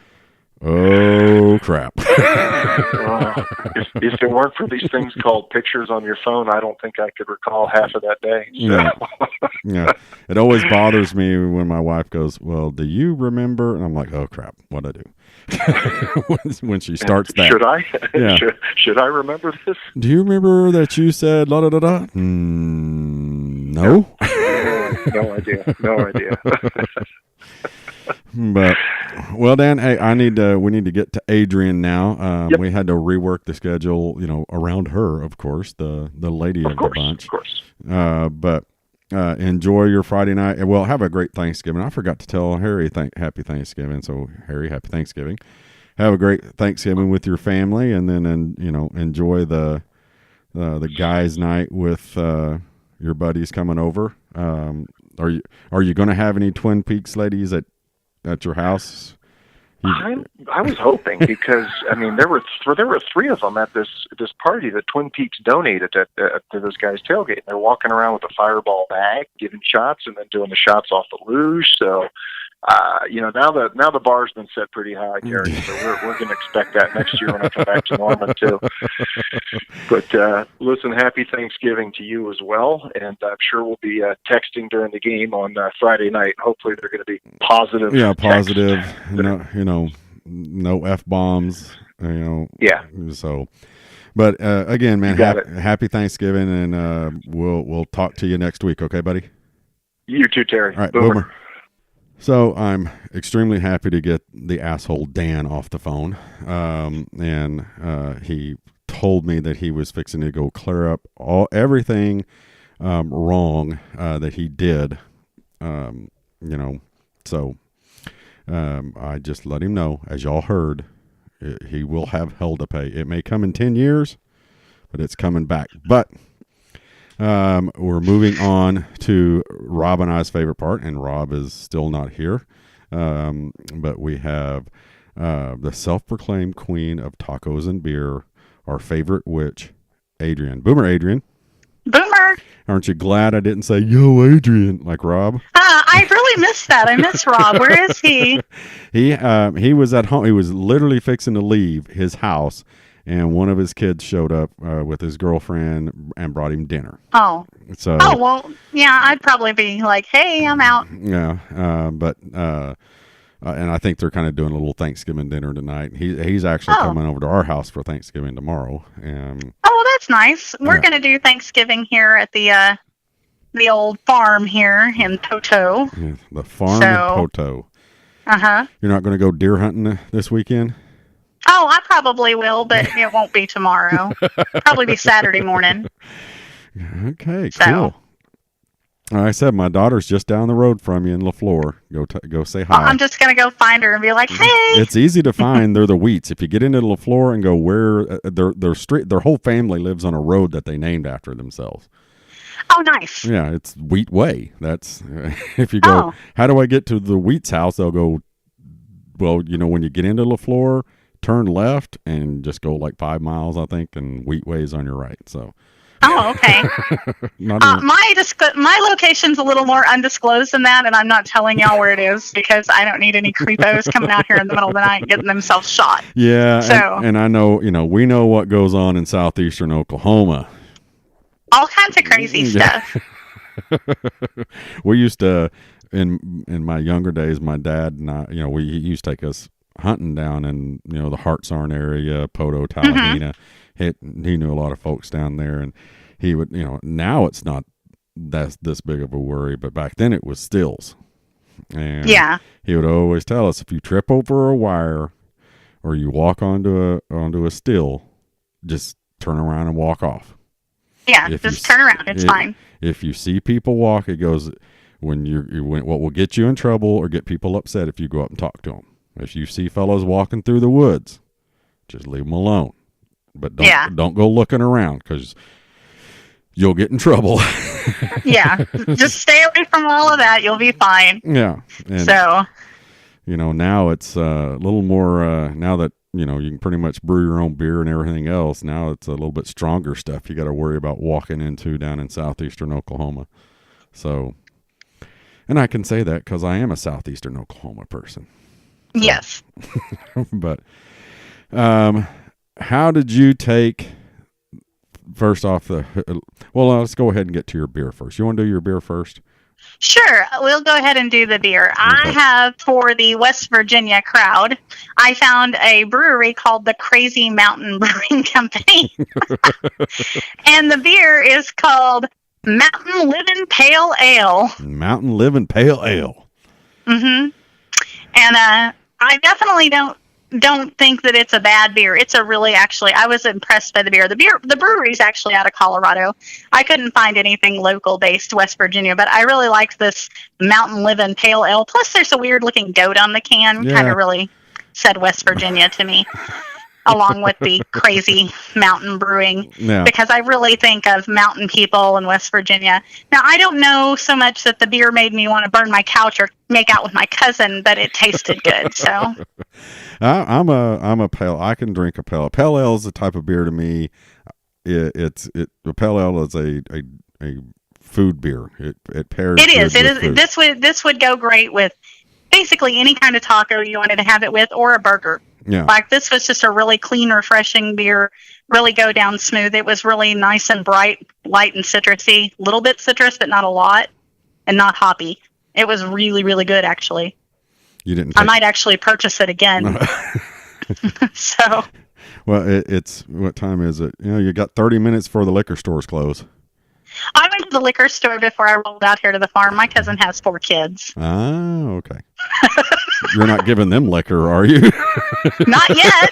oh crap. If it weren't for these things called pictures on your phone, I don't think I could recall half of that day. Yeah. It always bothers me when my wife goes, well, do you remember? And I'm like, oh crap, what'd I do? when she starts that. Should I? Yeah. Should I remember this? Do you remember that you said la da da da? No. No idea. But well, Dan, hey, we need to get to Adrienne now. We had to rework the schedule, around her, of course, the lady of the bunch. Of course. But enjoy your Friday night. Well, have a great Thanksgiving. I forgot to tell Harry happy Thanksgiving. So Harry, happy Thanksgiving. Have a great Thanksgiving with your family, and then enjoy the guys' night with your buddies coming over. Are you going to have any Twin Peaks ladies at your house? I was hoping, because there were three of them at this party that Twin Peaks donated to this guy's tailgate. They're walking around with a fireball bag, giving shots, and then doing the shots off the luge. So, now the bar's been set pretty high, Terry. So we're going to expect that next year when I come back to Norman too. But listen, happy Thanksgiving to you as well, and I'm sure we'll be texting during the game on Friday night. Hopefully, they're going to be positive. Yeah, positive. No F-bombs. Yeah. So, but again, man, happy Thanksgiving, and we'll talk to you next week. Okay, buddy. You too, Terry. All right, Boomer. So I'm extremely happy to get the asshole Dan off the phone, and he told me that he was fixing to go clear up everything wrong that he did. So I just let him know, as y'all heard, he will have hell to pay. It may come in 10 years, but it's coming back. But we're moving on to Rob and I's favorite part, and Rob is still not here. But we have the self-proclaimed queen of tacos and beer, our favorite witch, Adrienne. Boomer, Adrienne. Boomer. Aren't you glad I didn't say, yo, Adrienne, like Rob? I really missed that. I miss Rob. Where is he? He was at home. He was literally fixing to leave his house, and one of his kids showed up with his girlfriend and brought him dinner. Oh. So. Oh, well, yeah, I'd probably be like, hey, I'm out. Yeah, and I think they're kind of doing a little Thanksgiving dinner tonight. He's actually coming over to our house for Thanksgiving tomorrow. Oh, that's nice. We're going to do Thanksgiving here at the old farm here in Toto. Yeah, the farm in Toto. Uh-huh. You're not going to go deer hunting this weekend? Oh, I probably will, but it won't be tomorrow. Probably be Saturday morning. Okay, cool. I said my daughter's just down the road from you in LaFleur. Go say hi. Well, I'm just gonna go find her and be like, "Hey." It's easy to find. They're the Wheats. If you get into LaFleur and go where their whole family lives on a road that they named after themselves. Oh, nice. Yeah, it's Wheat Way. That's if you go. How do I get to the Wheat's house? They'll go. Well, when you get into LaFleur, turn left and just go like 5 miles, I think, and Wheat Way is on your right. So. Oh, okay. My location's a little more undisclosed than that, and I'm not telling y'all where it is because I don't need any creepos coming out here in the middle of the night getting themselves shot. Yeah, so, and I know, we know what goes on in southeastern Oklahoma. All kinds of crazy stuff. We used to, in my younger days, my dad and I, he used to take us hunting down in, the Hartshorn area, Poto, Tallahassee. He knew a lot of folks down there, and he would, now it's not this big of a worry, but back then it was stills. And he would always tell us, if you trip over a wire or you walk onto a still, just turn around and walk off. Yeah, just turn around. It's fine. If you see people walk, it goes, what will get you in trouble or get people upset if you go up and talk to them. If you see fellows walking through the woods, just leave them alone. But don't go looking around because you'll get in trouble. Yeah, just stay away from all of that. You'll be fine. Yeah. And, so, now it's a little more, now that you can pretty much brew your own beer and everything else. Now it's a little bit stronger stuff you got to worry about walking into down in southeastern Oklahoma. So, and I can say that because I am a southeastern Oklahoma person. So. Yes. But how did you take, first off, let's go ahead and get to your beer first. You want to do your beer first? Sure, we'll go ahead and do the beer. Okay. I have, for the West Virginia crowd, I found a brewery called the Crazy Mountain Brewing Company. And the beer is called Mountain Living Pale Ale. Mountain Living Pale Ale. Mm-hmm. And I definitely don't think that it's a bad beer. It's a really, actually, I was impressed by the beer. The brewery's actually out of Colorado. I couldn't find anything local based West Virginia, but I really liked this Mountain Living Pale Ale. Plus, there's a weird looking goat on the can. Kind of really said West Virginia to me, along with the Crazy Mountain Brewing, because I really think of mountain people in West Virginia. Now, I don't know so much that the beer made me want to burn my couch or make out with my cousin, but it tasted good. So I'm a pale. I can drink a pale. Pale ale is the type of beer to me. The pale ale is a food beer. It pairs. It is. Food. This would go great with basically any kind of taco you wanted to have it with, or a burger. Yeah. Like, this was just a really clean, refreshing beer. Really go down smooth. It was really nice and bright, light and citrusy. A little bit citrus, but not a lot, and not hoppy. It was really, really good, actually. You didn't. I might actually purchase it again. So. Well, it's what time is it? You got 30 minutes before the liquor stores close. I went to the liquor store before I rolled out here to the farm. My cousin has 4 kids. Oh, okay. You're not giving them liquor, are you? Not yet.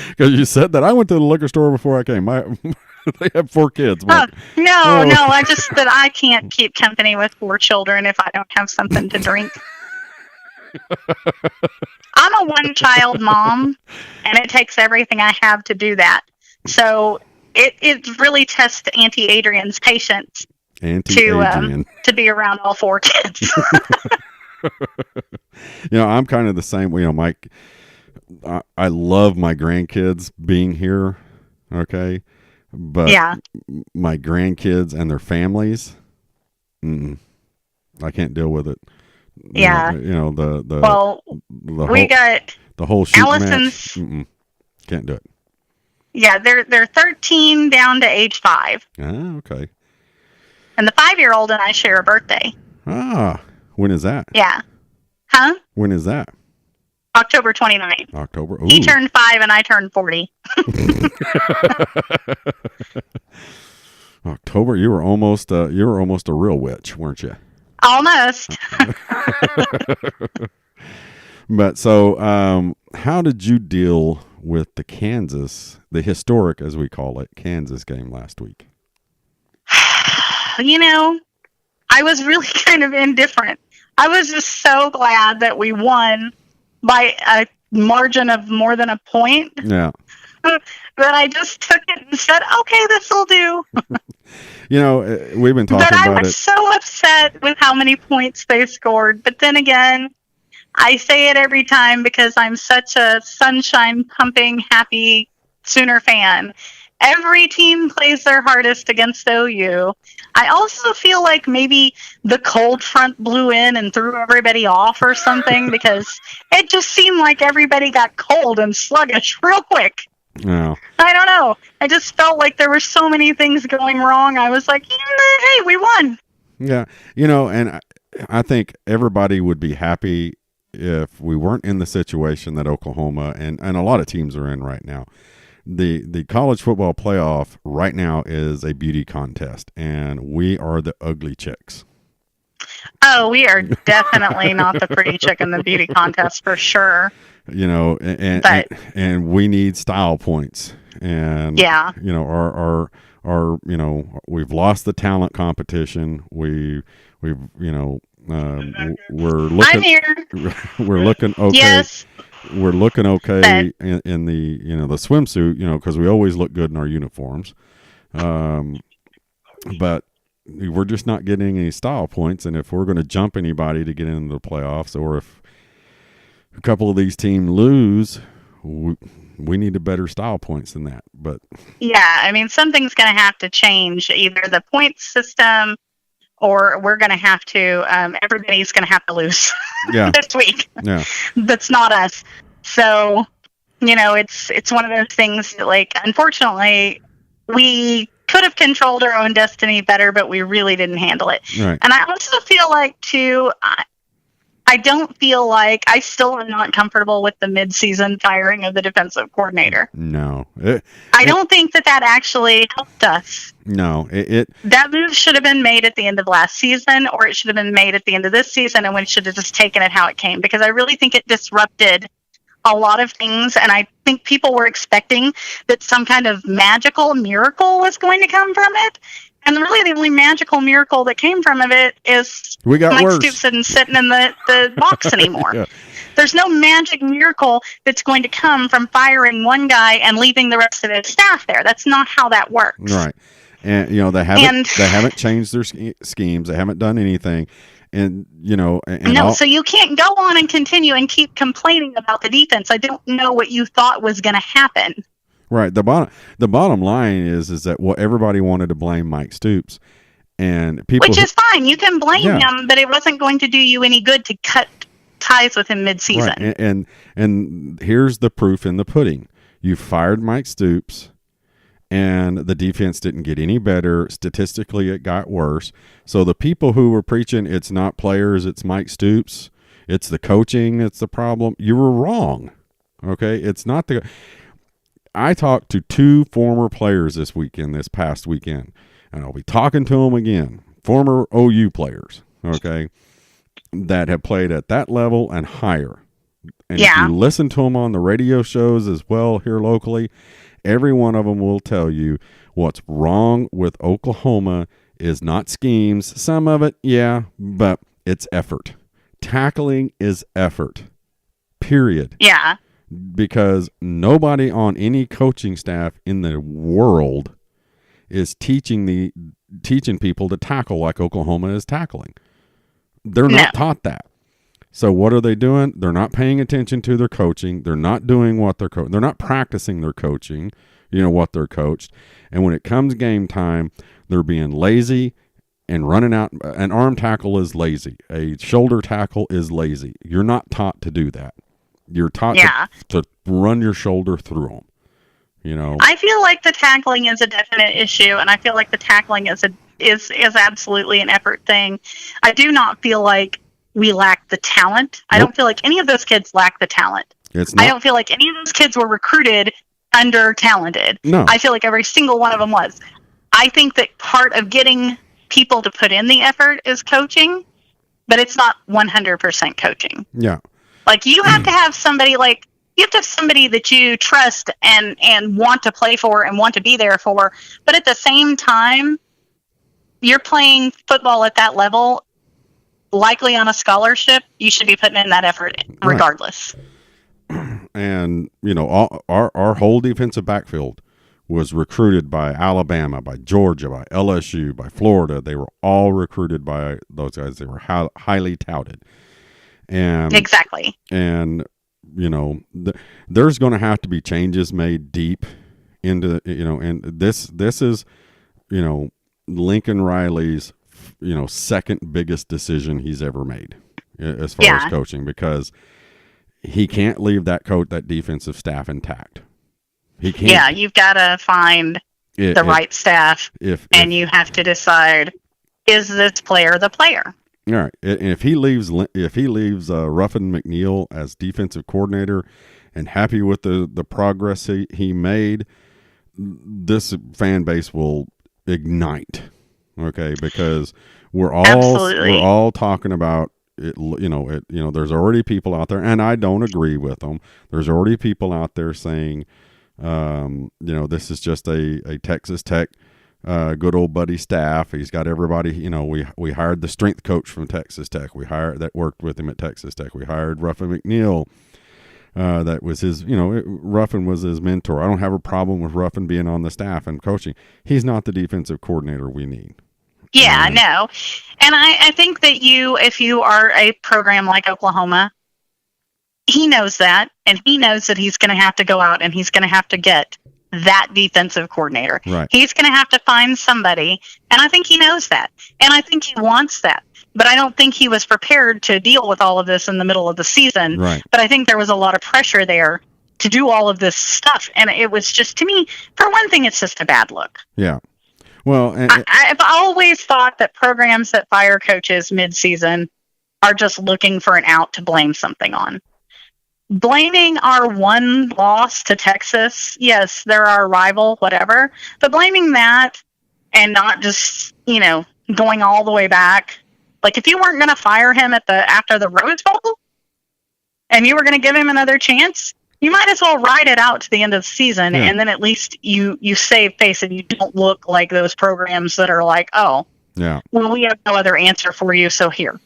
Because you said that. I went to the liquor store before I came. They have 4 kids. No. I just that I can't keep company with 4 children if I don't have something to drink. I'm a one-child mom, and it takes everything I have to do that. So it really tests Auntie Adrienne's patience to be around all 4 kids. I'm kind of the same way. Mike, I love my grandkids being here. Okay. But my grandkids and their families, I can't deal with it. Yeah. We got the whole shoot Allison's match. Can't do it. Yeah, they're 13 down to age 5. Ah, okay. And the 5-year-old and I share a birthday. Ah, when is that? Yeah. Huh? When is that? October 29th. October. Ooh. He turned 5 and I turned 40. October, you were almost a real witch, weren't you? Almost. But so, how did you deal with the historic, as we call it, Kansas game last week? I was really kind of indifferent. I was just so glad that we won by a margin of more than a point. Yeah. That I just took it and said, okay, this will do. We've been talking about it. But I was so upset with how many points they scored. But then again, I say it every time because I'm such a sunshine pumping, happy Sooner fan. Every team plays their hardest against OU. I also feel like maybe the cold front blew in and threw everybody off or something, because it just seemed like everybody got cold and sluggish real quick. No. I don't know. I just felt like there were so many things going wrong. I was like, hey, we won. Yeah. And I think everybody would be happy if we weren't in the situation that Oklahoma and a lot of teams are in right now. The college football playoff right now is a beauty contest, and we are the ugly chicks. Oh, we are definitely not the pretty chick in the beauty contest for sure. And we need style points, and our we've lost the talent competition. We're looking. I'm here. We're looking okay. Yes. We're looking okay in the the swimsuit, because we always look good in our uniforms, but we're just not getting any style points. And if we're going to jump anybody to get into the playoffs, or if a couple of these teams lose, we needed better style points than that. But yeah, I mean, something's going to have to change, either the point system, or we're going to have to, everybody's going to have to lose this week. Yeah. That's not us. So, it's one of those things that, like, unfortunately, we could have controlled our own destiny better, but we really didn't handle it. Right. And I also feel like, too, I don't feel like, I still am not comfortable with the mid-season firing of the defensive coordinator. No. I don't think that actually helped us. No. That move should have been made at the end of last season, or it should have been made at the end of this season, and we should have just taken it how it came, because I really think it disrupted a lot of things, and I think people were expecting that some kind of magical miracle was going to come from it. And really, the only magical miracle that came from it is we got Mike worse. Stoops isn't sitting in the box anymore. Yeah. There's no magic miracle that's going to come from firing one guy and leaving the rest of his staff there. That's not how that works. Right. And they haven't changed their schemes. They haven't done anything. And so you can't go on and continue and keep complaining about the defense. I don't know what you thought was going to happen. Right. The bottom line is that everybody wanted to blame Mike Stoops, and people, which is fine. You can blame him, but it wasn't going to do you any good to cut ties with him mid-season. Right. And here's the proof in the pudding. You fired Mike Stoops, and the defense didn't get any better. Statistically, it got worse. So the people who were preaching it's not players, it's Mike Stoops, it's the coaching that's the problem, you were wrong. Okay? It's not the... I talked to 2 former players this past weekend, and I'll be talking to them again. Former OU players, okay, that have played at that level and higher. And if you listen to them on the radio shows as well here locally, every one of them will tell you what's wrong with Oklahoma is not schemes. Some of it, yeah, but it's effort. Tackling is effort, period. Yeah. Because nobody on any coaching staff in the world is teaching people to tackle like Oklahoma is tackling. They're not taught that. So what are they doing? They're not paying attention to their coaching. They're not doing what they're they're not practicing their coaching, what they're coached. And when it comes game time, they're being lazy and running out. An arm tackle is lazy. A shoulder tackle is lazy. You're not taught to do that. You're taught to run your shoulder through them. I feel like the tackling is a definite issue, and I feel like the tackling is absolutely an effort thing. I do not feel like we lack the talent. I don't feel like any of those kids lack the talent. I don't feel like any of those kids were recruited under talented. No. I feel like every single one of them was. I think that part of getting people to put in the effort is coaching, but it's not 100% coaching. Yeah. Like, you have to have somebody that you trust and want to play for and want to be there for. But at the same time, you're playing football at that level, likely on a scholarship. You should be putting in that effort regardless. Right. And, our whole defensive backfield was recruited by Alabama, by Georgia, by LSU, by Florida. They were all recruited by those guys. They were highly touted. And exactly. And there's going to have to be changes made deep into and this is Lincoln Riley's second biggest decision he's ever made as far as coaching, because he can't leave that defensive staff intact. He can't. Yeah, you've got to find the right staff, and you have to decide, is this player the player? All right. And if he leaves Ruffin McNeil as defensive coordinator and happy with the progress he made, this fan base will ignite. Okay, because we're all talking about it. There's already people out there, and I don't agree with them. There's already people out there saying, this is just a Texas Tech. Good old buddy staff. He's got everybody. We hired the strength coach from Texas Tech. That worked with him at Texas Tech. We hired Ruffin McNeil. That was his. Ruffin was his mentor. I don't have a problem with Ruffin being on the staff and coaching. He's not the defensive coordinator we need. Yeah, no, and I think that if you are a program like Oklahoma, he knows that, and he knows that he's going to have to go out and he's going to have to get that defensive coordinator. Right. He's going to have to find somebody, and I think he knows that, and I think he wants that. But I don't think he was prepared to deal with all of this in the middle of the season. Right. But I think there was a lot of pressure there to do all of this stuff, and it was just, to me, for one thing, it's just a bad look. Yeah. Well, I've always thought that programs that fire coaches mid-season are just looking for an out to blame something on. Blaming our one loss to Texas, yes, they're our rival, whatever, but blaming that and not just, going all the way back. Like, if you weren't going to fire him after the Rose Bowl and you were going to give him another chance, you might as well ride it out to the end of the season, and then at least you save face and you don't look like those programs that are like, oh, yeah, well, we have no other answer for you, so here.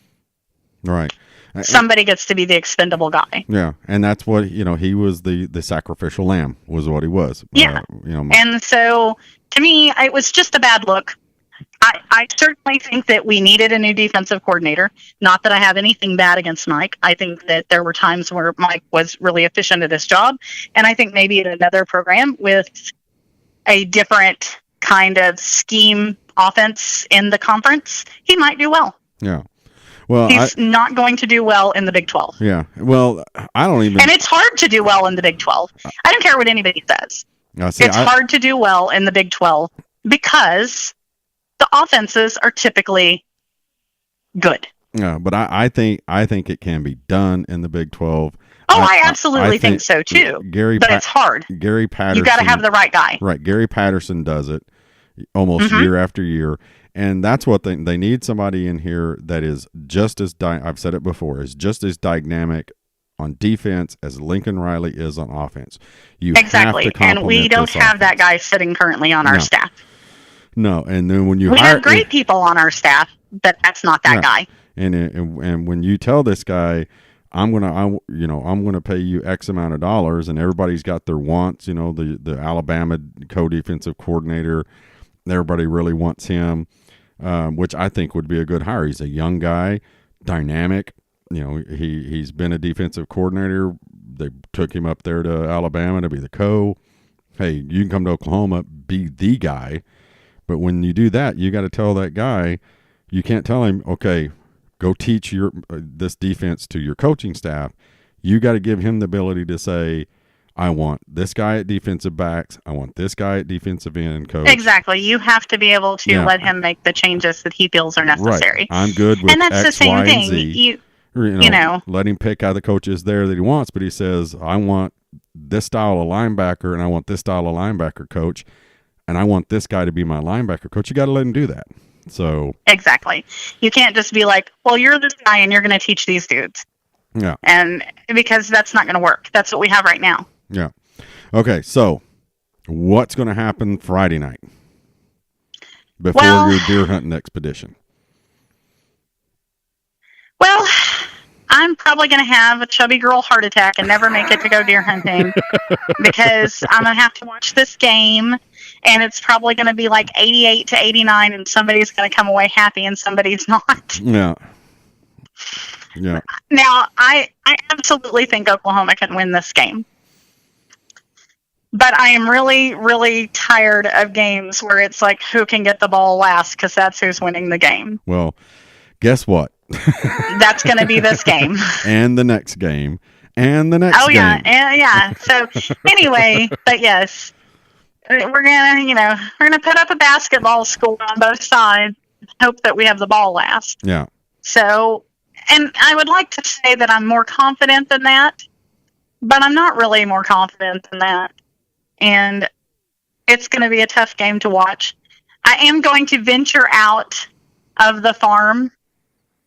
Right. Somebody gets to be the expendable guy. Yeah, and that's what, he was the sacrificial lamb was what he was. Yeah. And so, to me, it was just a bad look. I certainly think that we needed a new defensive coordinator. Not that I have anything bad against Mike. I think that there were times where Mike was really efficient at his job, and I think maybe in another program with a different kind of scheme offense in the conference, he might do well. Yeah. Well, he's not going to do well in the Big 12. Yeah. Well, I don't even. And it's hard to do well in the Big 12. I don't care what anybody says. It's hard to do well in the Big 12 because the offenses are typically good. Yeah, but I think it can be done in the Big 12. Oh, I absolutely think so too. But it's hard. Gary Patterson. You got to have the right guy. Right. Gary Patterson does it almost year after year. And that's what they need, somebody in here that is just as, I've said it before, is just as dynamic on defense as Lincoln Riley is on offense. Exactly. And we don't have that guy sitting currently on our staff. No. And then when we have great people on our staff, but that's not that guy. And when you tell this guy, I'm gonna pay you X amount of dollars, and everybody's got their wants, the Alabama co-defensive coordinator, everybody really wants him. Which I think would be a good hire. He's a young guy, dynamic. He's been a defensive coordinator. They took him up there to Alabama to be the co. Hey, you can come to Oklahoma, be the guy. But when you do that, you got to tell that guy, you can't tell him, okay, go teach this defense to your coaching staff. You got to give him the ability to say, I want this guy at defensive backs. I want this guy at defensive end coach. Exactly. You have to be able to let him make the changes that he feels are necessary. Right. I'm good with and that's X, the same Y, thing. and Z. Let him pick out the coaches there that he wants, but he says, I want this style of linebacker, and I want this style of linebacker coach, and I want this guy to be my linebacker coach. You got to let him do that. So exactly. You can't just be like, well, you're this guy, and you're going to teach these dudes. Yeah. And because that's not going to work. That's what we have right now. Yeah. Okay, so what's going to happen Friday night before your deer hunting expedition? Well, I'm probably going to have a chubby girl heart attack and never make it to go deer hunting because I'm going to have to watch this game, and it's probably going to be like 88 to 89, and somebody's going to come away happy and somebody's not. Yeah. Yeah. Now, I absolutely think Oklahoma can win this game. But I am really, really tired of games where it's like who can get the ball last because that's who's winning the game. Well, guess what? That's going to be this game. And the next game. And the next game. Oh, yeah. Yeah. So, anyway, but yes, we're going to put up a basketball score on both sides and hope that we have the ball last. Yeah. So, and I would like to say that I'm more confident than that, but I'm not really more confident than that. And it's going to be a tough game to watch. I am going to venture out of the farm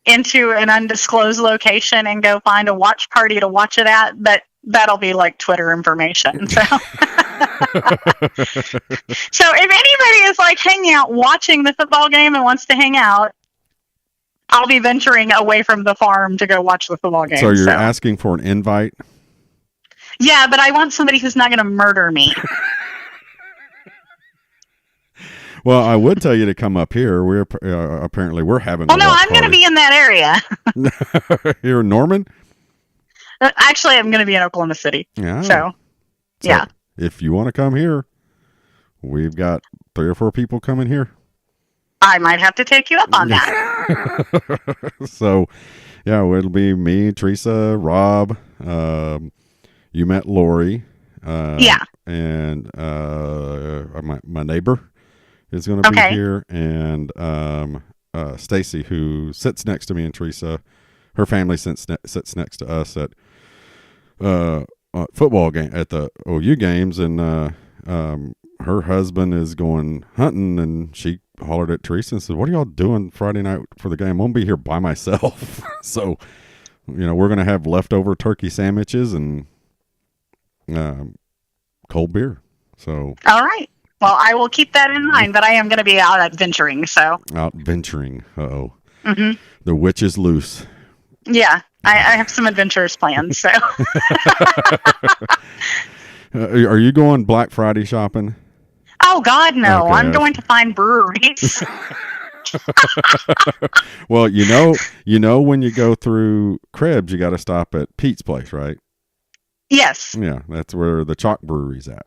into an undisclosed location and go find a watch party to watch it at, but that'll be like Twitter information. So, so if anybody is like hanging out watching the football game and wants to hang out, I'll be venturing away from the farm to go watch the football game. So you're asking for an invite? Yeah, but I want somebody who's not going to murder me. Well, I would tell you to come up here. We're apparently we're having. Well, no, I'm going to be in that area. Here in Norman? Actually, I'm going to be in Oklahoma City. Yeah. So yeah. If you want to come here, we've got 3 or 4 people coming here. I might have to take you up on that. So, yeah, it'll be me, Teresa, Rob. You met Lori. Yeah. And my neighbor is going to be here, and Stacy, who sits next to me and Teresa. Her family sits next to us at football game at the OU games, and her husband is going hunting, and she hollered at Teresa and said, "What are y'all doing Friday night for the game? I'm gonna be here by myself." So, we're gonna have leftover turkey sandwiches and cold beer. So, all right. Well, I will keep that in mind, but I am going to be out adventuring. So out venturing. Mm-hmm. The witch is loose. Yeah, I have some adventures planned. So, are you going Black Friday shopping? Oh God, no! Okay. I'm going to find breweries. Well, when you go through Krebs, you got to stop at Pete's place, right? Yes. Yeah, that's where the Chalk Brewery's at.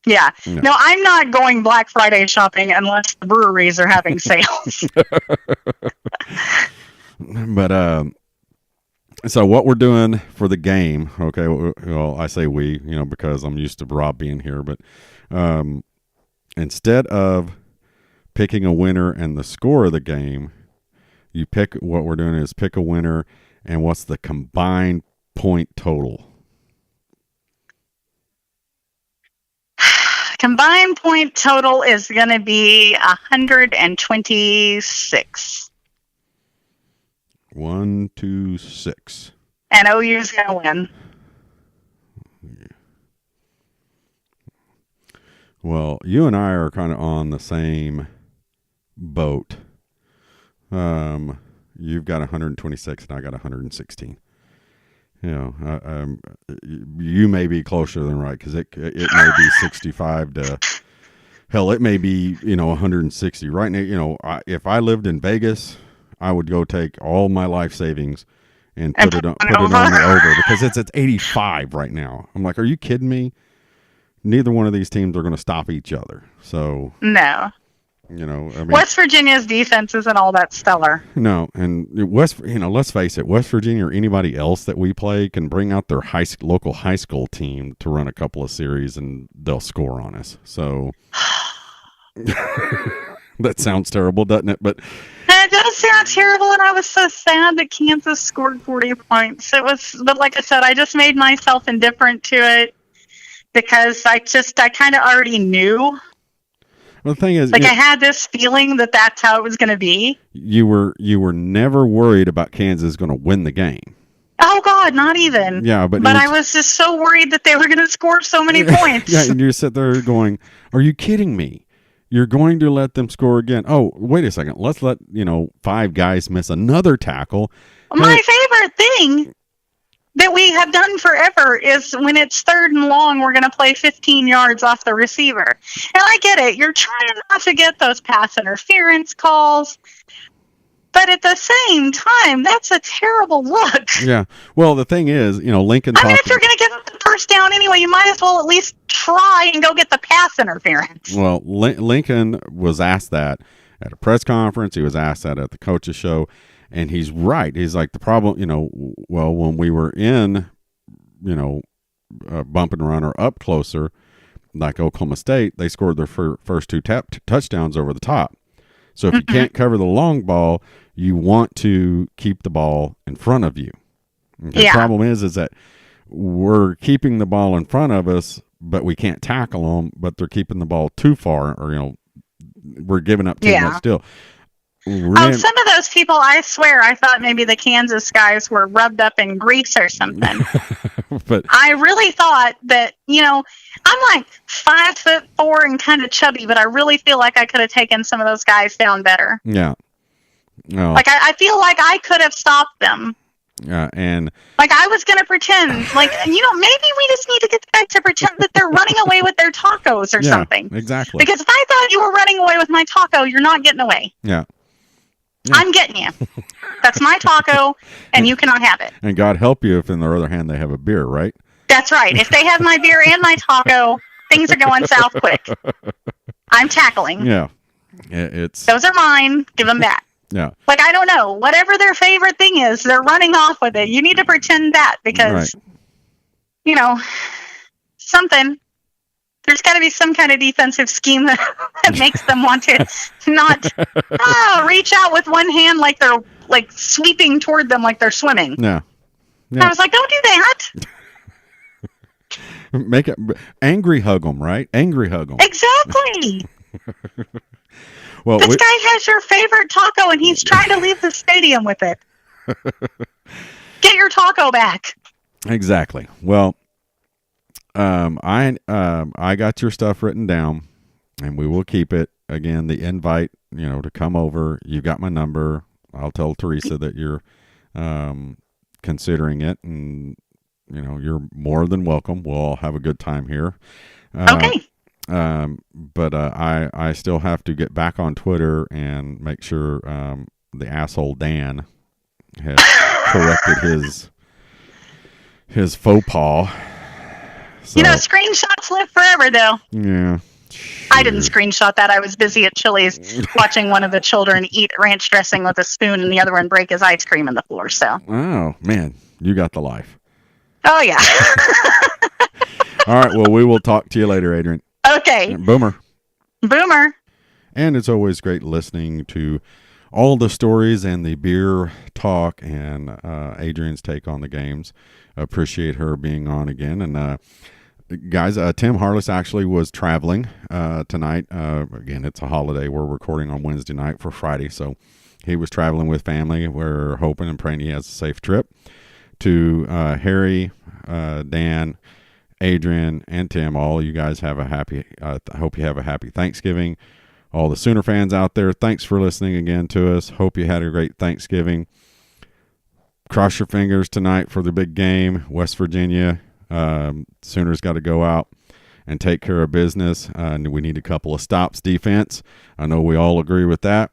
Yeah. No, I'm not going Black Friday shopping unless the breweries are having sales. But so what we're doing for the game, okay? Well, I say we, because I'm used to Rob being here, but instead of picking a winner and the score of the game, what we're doing is pick a winner and what's the combined point total. Combined point total is going to be 126. 126. And OU's going to win. Well, you and I are kind of on the same boat. You've got 126 and I got 116. You may be closer than right, because it may be 65 to hell. It may be 160 right now. If I lived in Vegas, I would go take all my life savings and put it on the over, because it's at 85 right now. I'm like, are you kidding me? Neither one of these teams are going to stop each other. So no. West Virginia's defense isn't all that stellar. No, and let's face it, West Virginia or anybody else that we play can bring out their local high school team to run a couple of series and they'll score on us. So that sounds terrible, doesn't it? But it does sound terrible, and I was so sad that Kansas scored 40 points. But like I said, I just made myself indifferent to it because I kind of already knew. Well, the thing is, I had this feeling that that's how it was going to be. You were never worried about Kansas going to win the game. Oh God, not even. Yeah, but I was just so worried that they were going to score so many points. Yeah, and you sit there going, "Are you kidding me? You're going to let them score again? Oh, wait a second. Let's let 5 guys miss another tackle." My favorite thing that we have done forever is when it's 3rd and long, we're going to play 15 yards off the receiver. And I get it. You're trying not to get those pass interference calls. But at the same time, that's a terrible look. Yeah. Well, the thing is, Lincoln... if you're going to get the first down anyway, you might as well at least try and go get the pass interference. Well, Lincoln was asked that at a press conference. He was asked that at the coaches show. And he's right. He's like, the problem, when we were in, bump and run or up closer, like Oklahoma State, they scored their first 2 touchdowns over the top. So if you can't cover the long ball, you want to keep the ball in front of you. Okay? The problem is that we're keeping the ball in front of us, but we can't tackle them, but they're keeping the ball too far, or, we're giving up too much still. Some of those people, I swear, I thought maybe the Kansas guys were rubbed up in grease or something. But I really thought that, I'm like 5'4" and kind of chubby, but I really feel like I could have taken some of those guys down better. Yeah. Oh. Like, I feel like I could have stopped them. Yeah, and like I was going to pretend, like, maybe we just need to get the guys to pretend that they're running away with their tacos or something. Exactly. Because if I thought you were running away with my taco, you're not getting away. Yeah. I'm getting you. That's my taco, and you cannot have it. And God help you if, on the other hand, they have a beer, right? That's right. If they have my beer and my taco, things are going south quick. I'm tackling. Yeah. Those are mine. Give them back. Yeah. Like, I don't know. Whatever their favorite thing is, they're running off with it. You need to pretend that because, something. There's got to be some kind of defensive scheme that makes them want to not reach out with one hand like they're like sweeping toward them like they're swimming. Yeah. I was like, don't do that. Make it angry hug them, right? Angry hug them. Exactly. Well, this guy has your favorite taco and he's trying to leave the stadium with it. Get your taco back. Exactly. Well, I got your stuff written down, and we will keep it. Again, the invite, to come over. You got my number. I'll tell Teresa that you're considering it, and you're more than welcome. We'll all have a good time here. Okay. But I still have to get back on Twitter and make sure the asshole Dan has corrected his faux pas. So, screenshots live forever, though. Yeah. I didn't screenshot that. I was busy at Chili's watching one of the children eat ranch dressing with a spoon and the other one break his ice cream on the floor. So. Oh, man. You got the life. Oh, yeah. All right. Well, we will talk to you later, Adrienne. Okay. Boomer. Boomer. And it's always great listening to all the stories and the beer talk and Adrienne's take on the games. Appreciate her being on again. And, guys, Tim Harless actually was traveling tonight. Again, it's a holiday. We're recording on Wednesday night for Friday, so he was traveling with family. We're hoping and praying he has a safe trip. To Harry, Dan, Adrienne, and Tim, all you guys have a happy, I hope you have a happy Thanksgiving. All the Sooner fans out there, thanks for listening again to us. Hope you had a great Thanksgiving. Cross your fingers tonight for the big game, West Virginia. Sooners got to go out and take care of business. We need a couple of stops defense. I know we all agree with that,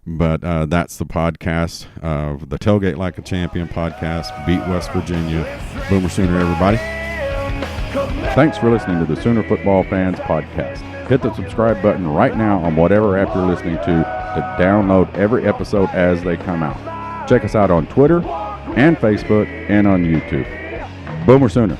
but that's the podcast of the Tailgate Like a Champion podcast. Beat West Virginia. Boomer Sooner, everybody. Thanks for listening to the Sooner Football Fans podcast. Hit the subscribe button right now on whatever app you're listening to download every episode as they come out. Check us out on Twitter and Facebook and on YouTube. Boomer Sooner.